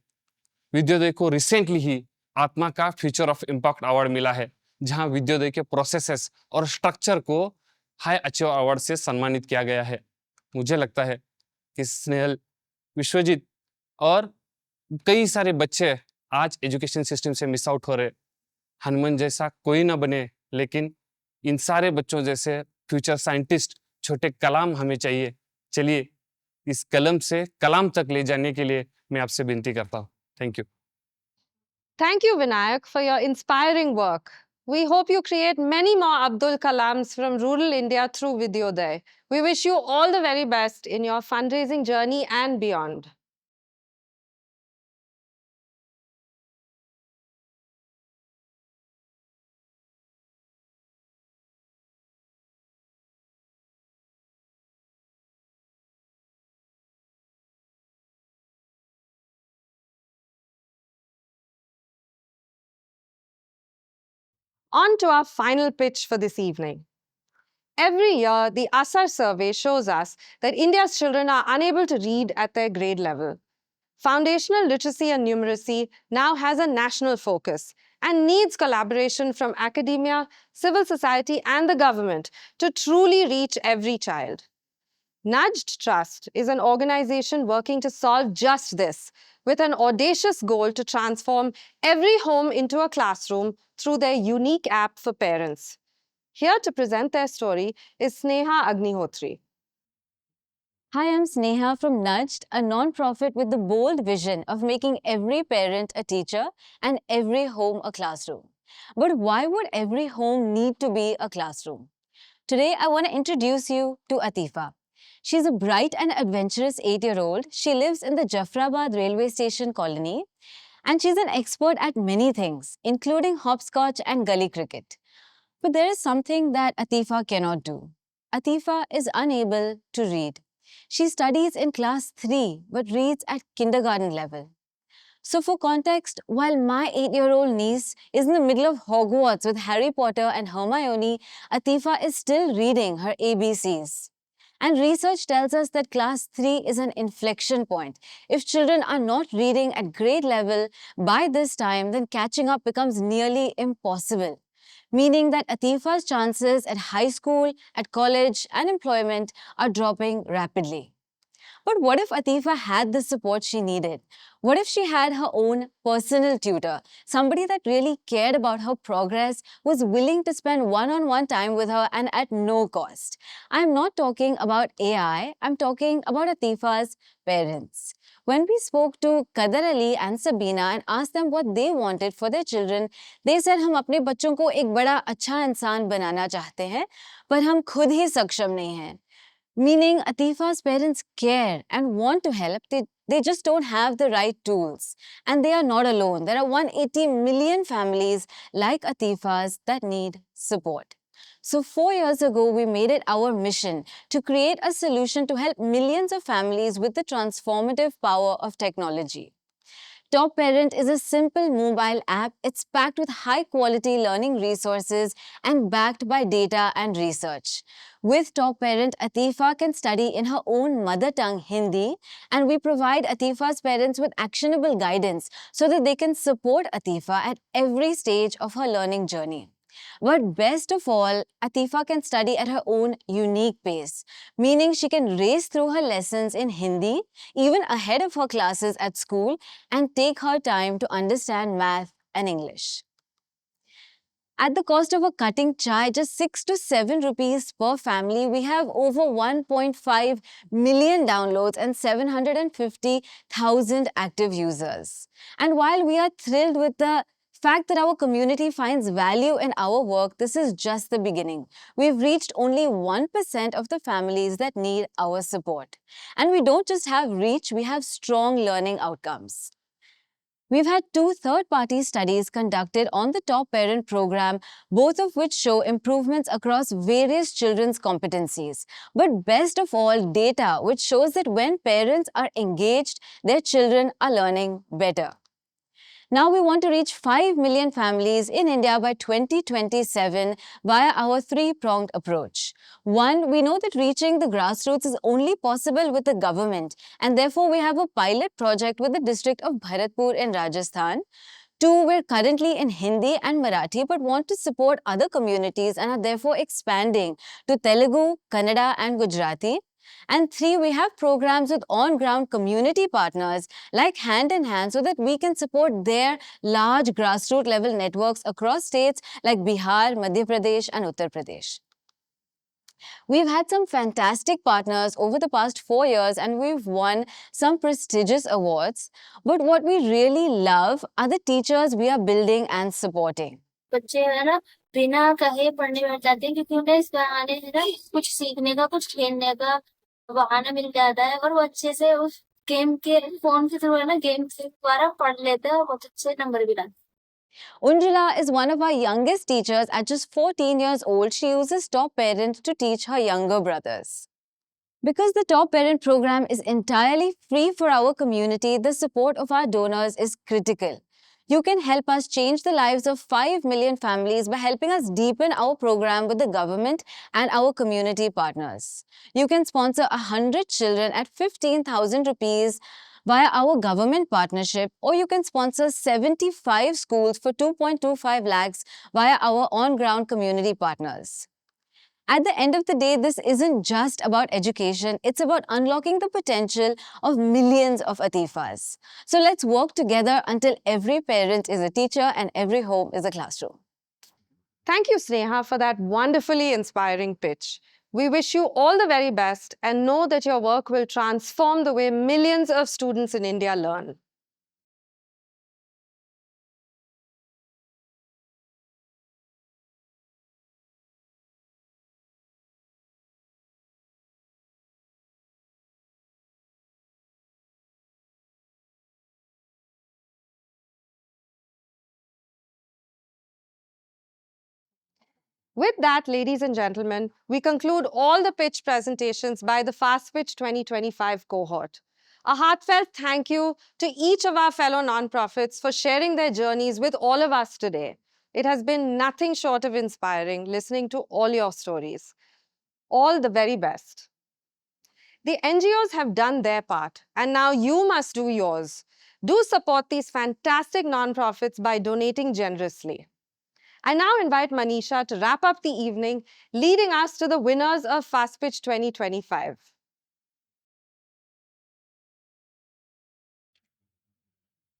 विद्योदय को रिसेंटली ही आत्मा का फ्यूचर ऑफ इम्पैक्ट अवार्ड मिला है, जहां विद्योदय के प्रोसेसेस और स्ट्रक्चर को हाई अचीवर अवार्ड से सम्मानित किया गया है। मुझे लगता है कि स्नेहल, विश्वजीत और कई सारे बच्चे आज एजुकेशन सिस्टम से मिस आउट हो रहे। हनुमान जैसा कोई ना बने, लेकिन इन सारे बच्चों जैसे फ्यूचर साइंटिस्ट, छोटे कलाम हमें चाहिए। चलिए इस कलम से कलाम तक ले जाने के लिए मैं आपसे विनती करता हूँ। Thank you. Thank you, Vinayak, for your inspiring work. We hope you create many more Abdul Kalams from rural India through Videoday. We wish you all the very best in your fundraising journey and beyond. On to our final pitch for this evening. Every year, the ASAR survey shows us that India's children are unable to read at their grade level. Foundational literacy and numeracy now has a national focus and needs collaboration from academia, civil society, and the government to truly reach every child. Nudged Trust is an organization working to solve just this, with an audacious goal to transform every home into a classroom through their unique app for parents. Here to present their story is Sneha Agnihotri. Hi, I'm Sneha from Nudged, a non-profit with the bold vision of making every parent a teacher and every home a classroom. But why would every home need to be a classroom? Today, I want to introduce you to Atifa. She's a bright and adventurous 8-year-old. She lives in the Jafrabad railway station colony, and she's an expert at many things, including hopscotch and gully cricket. But there is something that Atifa cannot do. Atifa is unable to read. She studies in class 3 but reads at kindergarten level. So for context, while my 8-year-old niece is in the middle of Hogwarts with Harry Potter and Hermione, Atifa is still reading her ABCs. And research tells us that class 3 is an inflection point. If children are not reading at grade level by this time, then catching up becomes nearly impossible, meaning that Atifa's chances at high school, at college, and employment are dropping rapidly. But what if Atifa had the support she needed? What if she had her own personal tutor, somebody that really cared about her progress, was willing to spend one-on-one time with her and at no cost? I'm not talking about AI, I'm talking about Atifa's parents. When we spoke to Qadar Ali and Sabina and asked them what they wanted for their children, they said हम अपने बच्चों को एक बड़ा अच्छा इंसान बनाना चाहते हैं, पर हम खुद ही सक्षम नहीं हैं. Meaning Atifa's parents care and want to help, they just don't have the right tools. And they are not alone. There are 180 million families like Atifa's that need support. So 4 years ago, we made it our mission to create a solution to help millions of families with the transformative power of technology. Top Parent is a simple mobile app. It's packed with high-quality learning resources and backed by data and research. With Top Parent, Atifa can study in her own mother tongue, Hindi, and we provide Atifa's parents with actionable guidance so that they can support Atifa at every stage of her learning journey. But best of all, Atifa can study at her own unique pace, meaning she can race through her lessons in Hindi, even ahead of her classes at school, and take her time to understand math and English. At the cost of a cutting chai, just 6 to 7 rupees per family, we have over 1.5 million downloads and 750,000 active users. And while we are thrilled with the fact that our community finds value in our work, this is just the beginning. We've reached only 1% of the families that need our support. And we don't just have reach, we have strong learning outcomes. We've had 2 third-party studies conducted on the Top Parent program, both of which show improvements across various children's competencies. But best of all, data which shows that when parents are engaged, their children are learning better. Now we want to reach 5 million families in India by 2027 via our three-pronged approach. One, we know that reaching the grassroots is only possible with the government, and therefore we have a pilot project with the district of Bharatpur in Rajasthan. Two, we're currently in Hindi and Marathi but want to support other communities and are therefore expanding to Telugu, Kannada and Gujarati. And three, we have programs with on-ground community partners like Hand in Hand so that we can support their large grassroots level networks across states like Bihar, Madhya Pradesh and Uttar Pradesh. We've had some fantastic partners over the past 4 years and we've won some prestigious awards. But what we really love are the teachers we are building and supporting. बच्चे है ना बिना कहे पढ़ने बैठ जाते हैं क्योंकि उन्हें इस बहाने है ना कुछ सीखने का कुछ खेलने का बहाना मिल जाता है और वो अच्छे से उस गेम के फोन के थ्रू है ना गेम के द्वारा पढ़ लेते हैं और बहुत अच्छे नंबर भी लाते हैं. Unjala is one of our youngest teachers. At just 14 years old, she uses Top Parent to teach her younger brothers. Because the Top Parent program is entirely free for our community, the support of our donors is critical. You can help us change the lives of 5 million families by helping us deepen our program with the government and our community partners. You can sponsor 100 children at 15,000 rupees via our government partnership, or you can sponsor 75 schools for 2.25 lakhs via our on-ground community partners. At the end of the day, this isn't just about education, it's about unlocking the potential of millions of Atifas. So let's work together until every parent is a teacher and every home is a classroom. Thank you, Sneha, for that wonderfully inspiring pitch. We wish you all the very best and know that your work will transform the way millions of students in India learn. With that, ladies and gentlemen, we conclude all the pitch presentations by the Fast Pitch 2025 cohort. A heartfelt thank you to each of our fellow nonprofits for sharing their journeys with all of us today. It has been nothing short of inspiring listening to all your stories. All the very best. The NGOs have done their part, and now you must do yours. Do support these fantastic nonprofits by donating generously. I now invite Manisha to wrap up the evening, leading us to the winners of Fast Pitch 2025.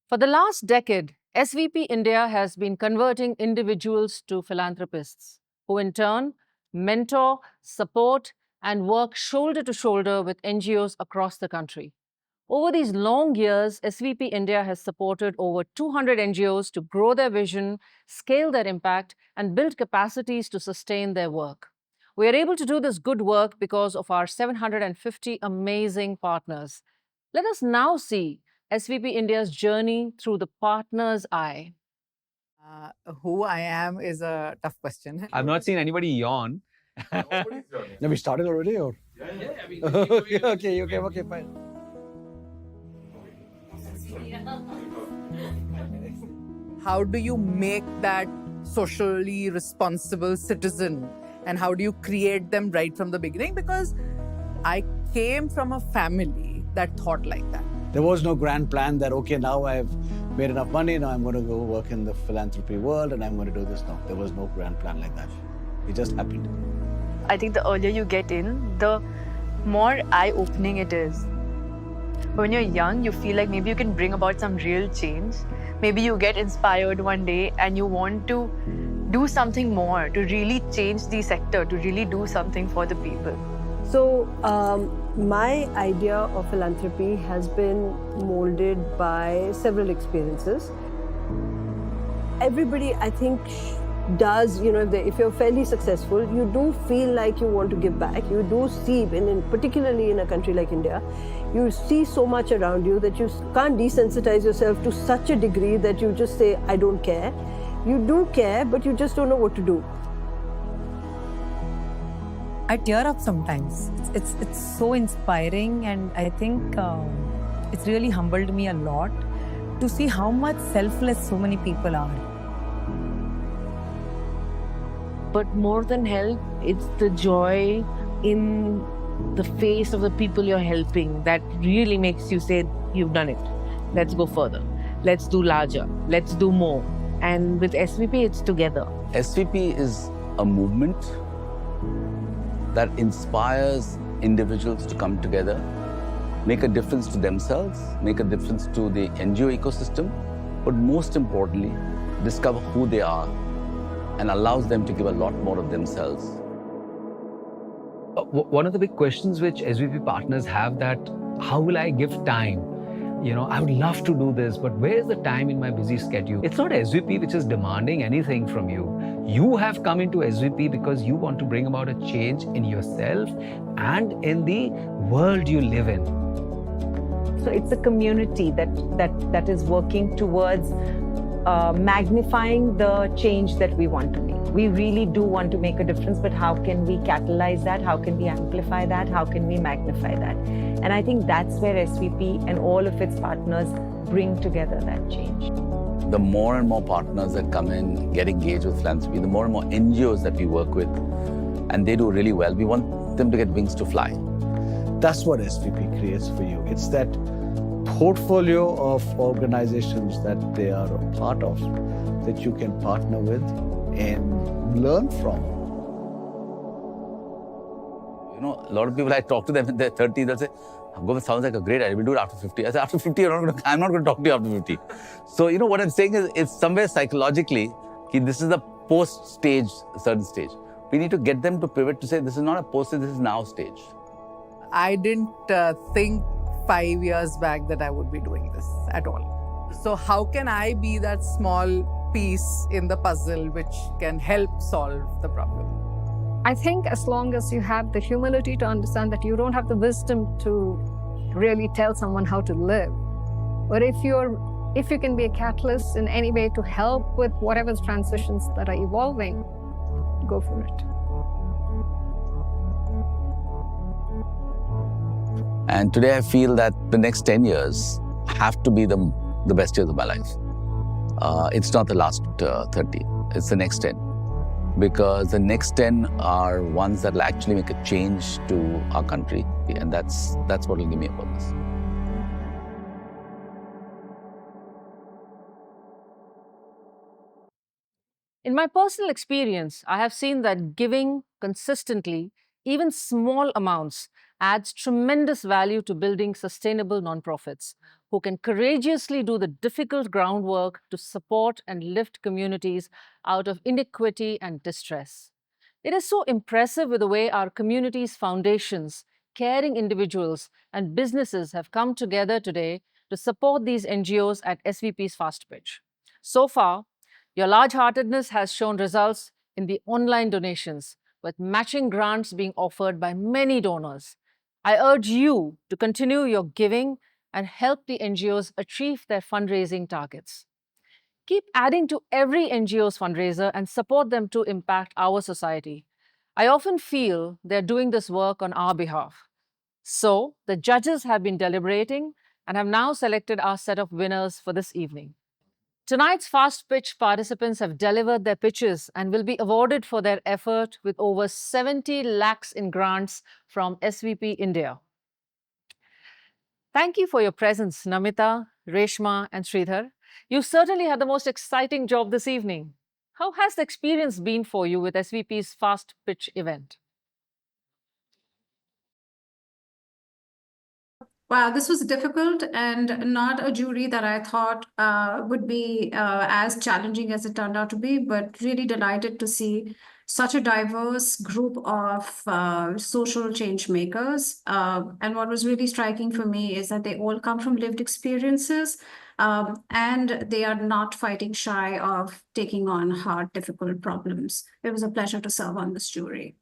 For the last decade, SVP India has been converting individuals to philanthropists, who in turn mentor, support, and work shoulder to shoulder with NGOs across the country. Over these long years, SVP India has supported over 200 NGOs to grow their vision, scale their impact, and build capacities to sustain their work. We are able to do this good work because of our 750 amazing partners. Let us now see SVP India's journey through the partner's eye. Who I am is a tough question. I've not seen anybody yawn. Have we started already? Or? Okay, fine. How do you make that socially responsible citizen? And how do you create them right from the beginning? Because I came from a family that thought like that. There was no grand plan that, okay, now I've made enough money, now I'm going to go work in the philanthropy world and I'm going to do this. No, there was no grand plan like that. It just happened. I think the earlier you get in, the more eye-opening it is. When you're young, you feel like maybe you can bring about some real change. Maybe you get inspired one day and you want to do something more, to really change the sector, to really do something for the people. So, my idea of philanthropy has been molded by several experiences. Everybody, I think, does, if you're fairly successful, you do feel like you want to give back. You do see, particularly in a country like India, you see so much around you that you can't desensitize yourself to such a degree that you just say, I don't care. You do care, but you just don't know what to do. I tear up sometimes. It's so inspiring, and I think it's really humbled me a lot to see how much selfless so many people are. But more than help, it's the joy in the face of the people you're helping that really makes you say, you've done it. Let's go further. Let's do larger. Let's do more. And with SVP, it's together. SVP is a movement that inspires individuals to come together, make a difference to themselves, make a difference to the NGO ecosystem, but most importantly, discover who they are and allows them to give a lot more of themselves. One of the big questions which SVP partners have that, how will I give time? You know, I would love to do this, but where is the time in my busy schedule? It's not SVP which is demanding anything from you. You have come into SVP because you want to bring about a change in yourself and in the world you live in. So it's a community that is working towards magnifying the change that we want to make. We really do want to make a difference, but how can we catalyze that? How can we amplify that? How can we magnify that? And I think that's where SVP and all of its partners bring together that change. The more and more partners that come in, get engaged with philanthropy, the more and more NGOs that we work with, and they do really well, we want them to get wings to fly. That's what SVP creates for you. It's that portfolio of organizations that they are a part of that you can partner with and learn from. You know, a lot of people, I talk to them in their 30s, they'll say, Govind, sounds like a great idea, we'll do it after 50. I say, after 50, I'm not going to talk to you after 50. So, you know, what I'm saying is, it's somewhere psychologically, this is a post-stage, certain stage. We need to get them to pivot to say, this is not a post-stage, this is now stage. I didn't think 5 years back that I would be doing this at all. So how can I be that small piece in the puzzle which can help solve the problem? I think as long as you have the humility to understand that you don't have the wisdom to really tell someone how to live, but if you can be a catalyst in any way to help with whatever transitions that are evolving, go for it. And today I feel that the next 10 years have to be the best years of my life. It's not the last 30, it's the next 10. Because the next 10 are ones that will actually make a change to our country. And that's what will give me a purpose. In my personal experience, I have seen that giving consistently, even small amounts, adds tremendous value to building sustainable nonprofits who can courageously do the difficult groundwork to support and lift communities out of inequity and distress. It is so impressive with the way our community's foundations, caring individuals, and businesses have come together today to support these NGOs at SVP's Fast Pitch. So far, your large-heartedness has shown results in the online donations, with matching grants being offered by many donors. I urge you to continue your giving and help the NGOs achieve their fundraising targets. Keep adding to every NGO's fundraiser and support them to impact our society. I often feel they're doing this work on our behalf. So, the judges have been deliberating and have now selected our set of winners for this evening. Tonight's Fast Pitch participants have delivered their pitches and will be awarded for their effort with over 70 lakhs in grants from SVP India. Thank you for your presence, Namita, Reshma, and Sridhar. You certainly had the most exciting job this evening. How has the experience been for you with SVP's Fast Pitch event? Wow, this was difficult and not a jury that I thought would be as challenging as it turned out to be, but really delighted to see such a diverse group of social change makers. And what was really striking for me is that they all come from lived experiences and they are not fighting shy of taking on hard, difficult problems. It was a pleasure to serve on this jury.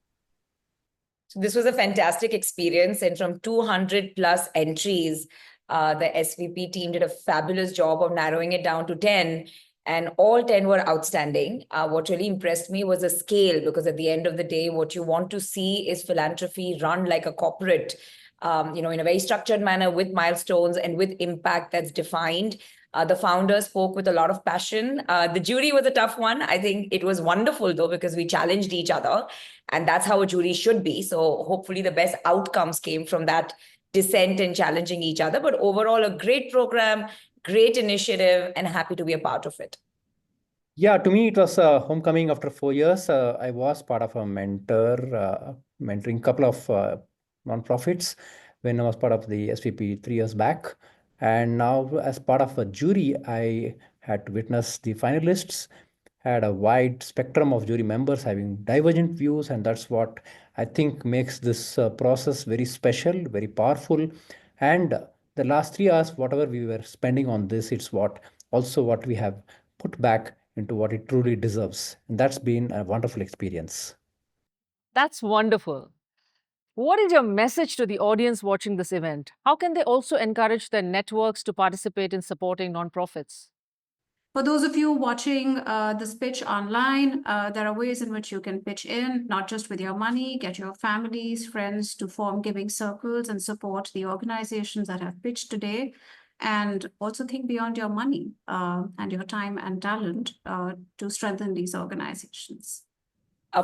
This was a fantastic experience, and from 200 plus entries, the SVP team did a fabulous job of narrowing it down to 10, and all 10 were outstanding. What really impressed me was the scale, because at the end of the day, what you want to see is philanthropy run like a corporate, in a very structured manner with milestones and with impact that's defined. The founder spoke with a lot of passion. The jury was a tough one. I think it was wonderful though, because we challenged each other, and that's how a jury should be. So hopefully the best outcomes came from that dissent and challenging each other. But overall, a great program, great initiative, and happy to be a part of it. Yeah, to me, it was a homecoming after 4 years. I was part of a mentoring a couple of nonprofits when I was part of the SVP 3 years back. And now, as part of a jury, I had to witness the finalists, had a wide spectrum of jury members having divergent views, and that's what I think makes this process very special, very powerful. And the last 3 hours, whatever we were spending on this, it's what we have put back into what it truly deserves. And that's been a wonderful experience. That's wonderful. What is your message to the audience watching this event? How can they also encourage their networks to participate in supporting nonprofits? For those of you watching this pitch online, there are ways in which you can pitch in, not just with your money, get your families, friends to form giving circles and support the organizations that have pitched today. And also think beyond your money and your time and talent to strengthen these organizations.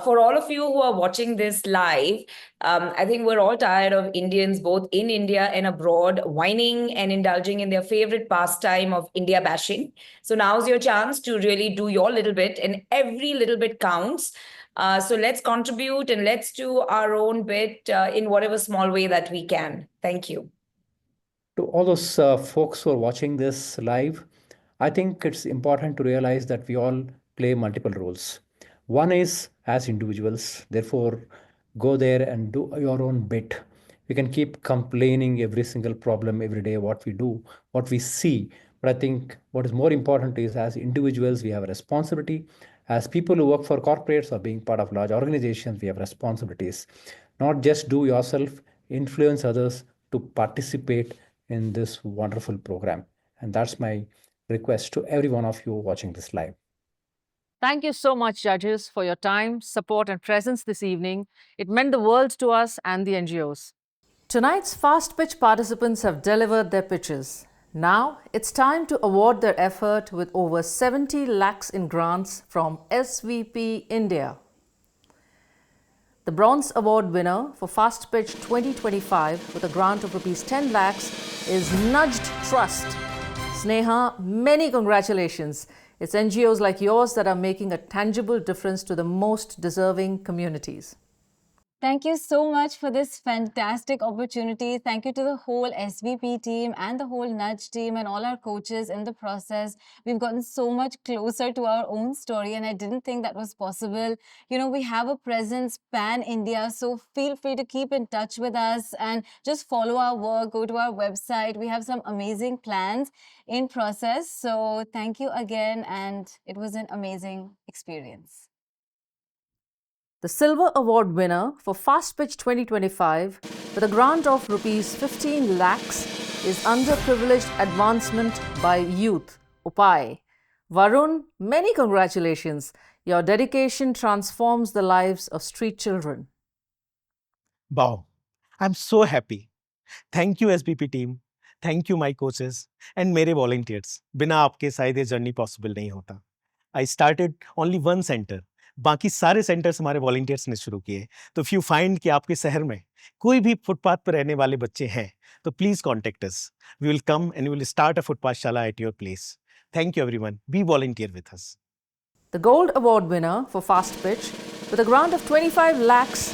For all of you who are watching this live, I think we're all tired of Indians, both in India and abroad, whining and indulging in their favorite pastime of India bashing. So now's your chance to really do your little bit, and every little bit counts. So let's contribute and let's do our own bit in whatever small way that we can. Thank you. To all those folks who are watching this live, I think it's important to realize that we all play multiple roles. One is as individuals, therefore, go there and do your own bit. We can keep complaining every single problem every day, what we do, what we see. But I think what is more important is as individuals, we have a responsibility. As people who work for corporates or being part of large organizations, we have responsibilities. Not just do yourself, influence others to participate in this wonderful program. And that's my request to every one of you watching this live. Thank you so much, judges, for your time, support, and presence this evening. It meant the world to us and the NGOs. Tonight's fast pitch participants have delivered their pitches. Now it's time to award their effort with over 70 lakhs in grants from SVP India. The Bronze Award winner for Fast Pitch 2025 with a grant of Rs 10 lakhs is Nudged Trust. Sneha, many congratulations. It's NGOs like yours that are making a tangible difference to the most deserving communities. Thank you so much for this fantastic opportunity. Thank you to the whole SVP team and the whole Nudge team and all our coaches in the process. We've gotten so much closer to our own story, and I didn't think that was possible. You know, we have a presence pan-India, so feel free to keep in touch with us and just follow our work, go to our website. We have some amazing plans in process. So thank you again, and it was an amazing experience. The Silver Award winner for Fast Pitch 2025 with a grant of Rs 15 lakhs is Underprivileged Advancement by Youth, UPAI. Varun, many congratulations. Your dedication transforms the lives of street children. Wow, I'm so happy. Thank you SVP team. Thank you my coaches and मेरे volunteers. बिना आपके शायद ये journey possible नहीं होता. I started only one center. बाकी सारे centres हमारे वॉलंटियर्स ने शुरू किए. तो इफ यू फाइंड कि आपके शहर में कोई भी फुटपाथ पर रहने वाले बच्चे हैं तो please contact us. We will come and we will start a फुटपाथशाला at your place. Thank you everyone. Be volunteer with us. The Gold Award winner for Fast Pitch with a grant of 25 lakhs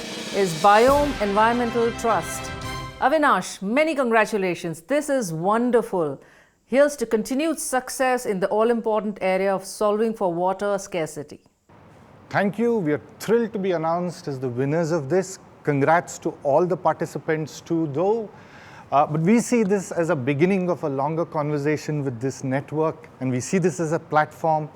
is Biome Environmental Trust. Avinash, many congratulations. This is wonderful. Here's to continued success in the all-important area of solving for water scarcity. Thank you. We are thrilled to be announced as the winners of this. Congrats to all the participants too, though. But we see this as a beginning of a longer conversation with this network, and we see this as a platform.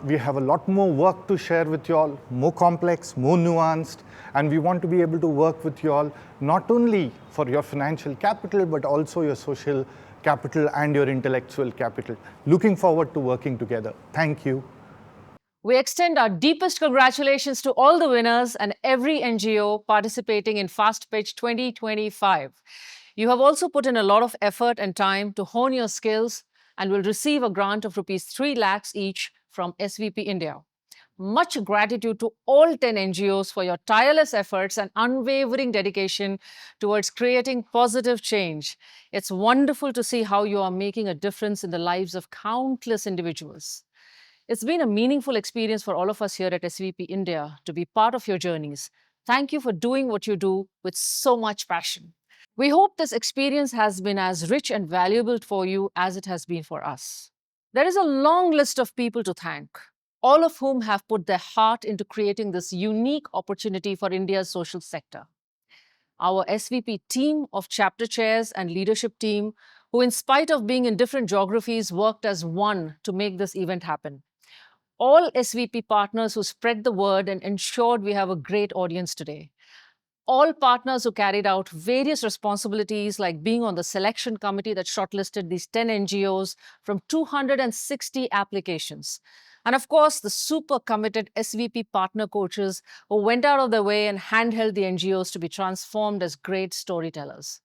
We have a lot more work to share with you all, more complex, more nuanced, and we want to be able to work with you all not only for your financial capital, but also your social capital and your intellectual capital. Looking forward to working together. Thank you. We extend our deepest congratulations to all the winners and every NGO participating in Fast Pitch 2025. You have also put in a lot of effort and time to hone your skills, and will receive a grant of rupees 3 lakhs each from SVP India. Much gratitude to all 10 NGOs for your tireless efforts and unwavering dedication towards creating positive change. It's wonderful to see how you are making a difference in the lives of countless individuals. It's been a meaningful experience for all of us here at SVP India to be part of your journeys. Thank you for doing what you do with so much passion. We hope this experience has been as rich and valuable for you as it has been for us. There is a long list of people to thank, all of whom have put their heart into creating this unique opportunity for India's social sector. Our SVP team of chapter chairs and leadership team, who in spite of being in different geographies, worked as one to make this event happen. All SVP partners who spread the word and ensured we have a great audience today. All partners who carried out various responsibilities like being on the selection committee that shortlisted these 10 NGOs from 260 applications. And of course, the super committed SVP partner coaches who went out of their way and handheld the NGOs to be transformed as great storytellers.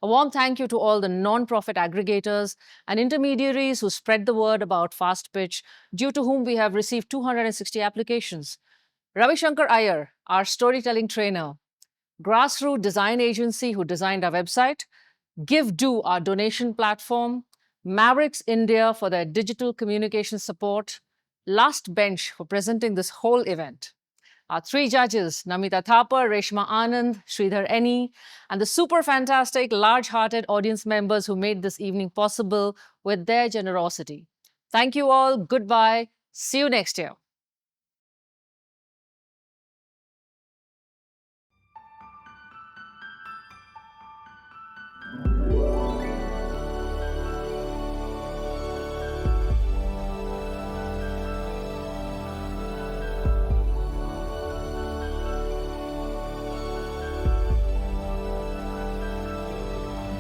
A warm thank you to all the non-profit aggregators and intermediaries who spread the word about Fast Pitch, due to whom we have received 260 applications. Ravi Shankar Iyer, our storytelling trainer. Grassroots Design Agency, who designed our website. GiveDo, our donation platform. Mavericks India for their digital communication support. Last Bench for presenting this whole event. Our 3 judges, Namita Thapar, Reshma Anand, Sridhar Eni, and the super fantastic, large-hearted audience members who made this evening possible with their generosity. Thank you all. Goodbye. See you next year.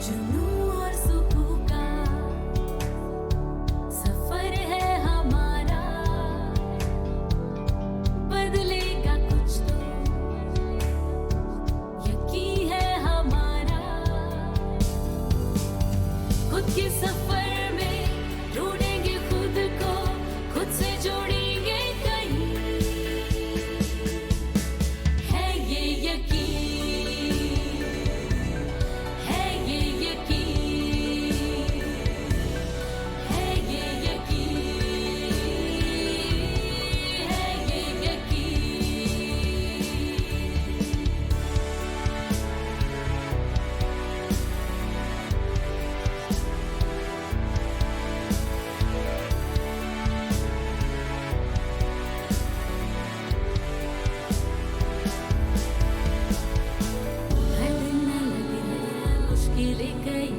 जुनून और सुकून का सफर है हमारा, बदलेगा कुछ तो यकीन है हमारा। खुद के सफर में ढूंढेंगे खुद को, खुद से जोड़ेंगे कहीं, है ये यकीन, है ये यकीन, है ये यकीन, है ये यकीन। हर दिन अलग है, मुश्किलें कई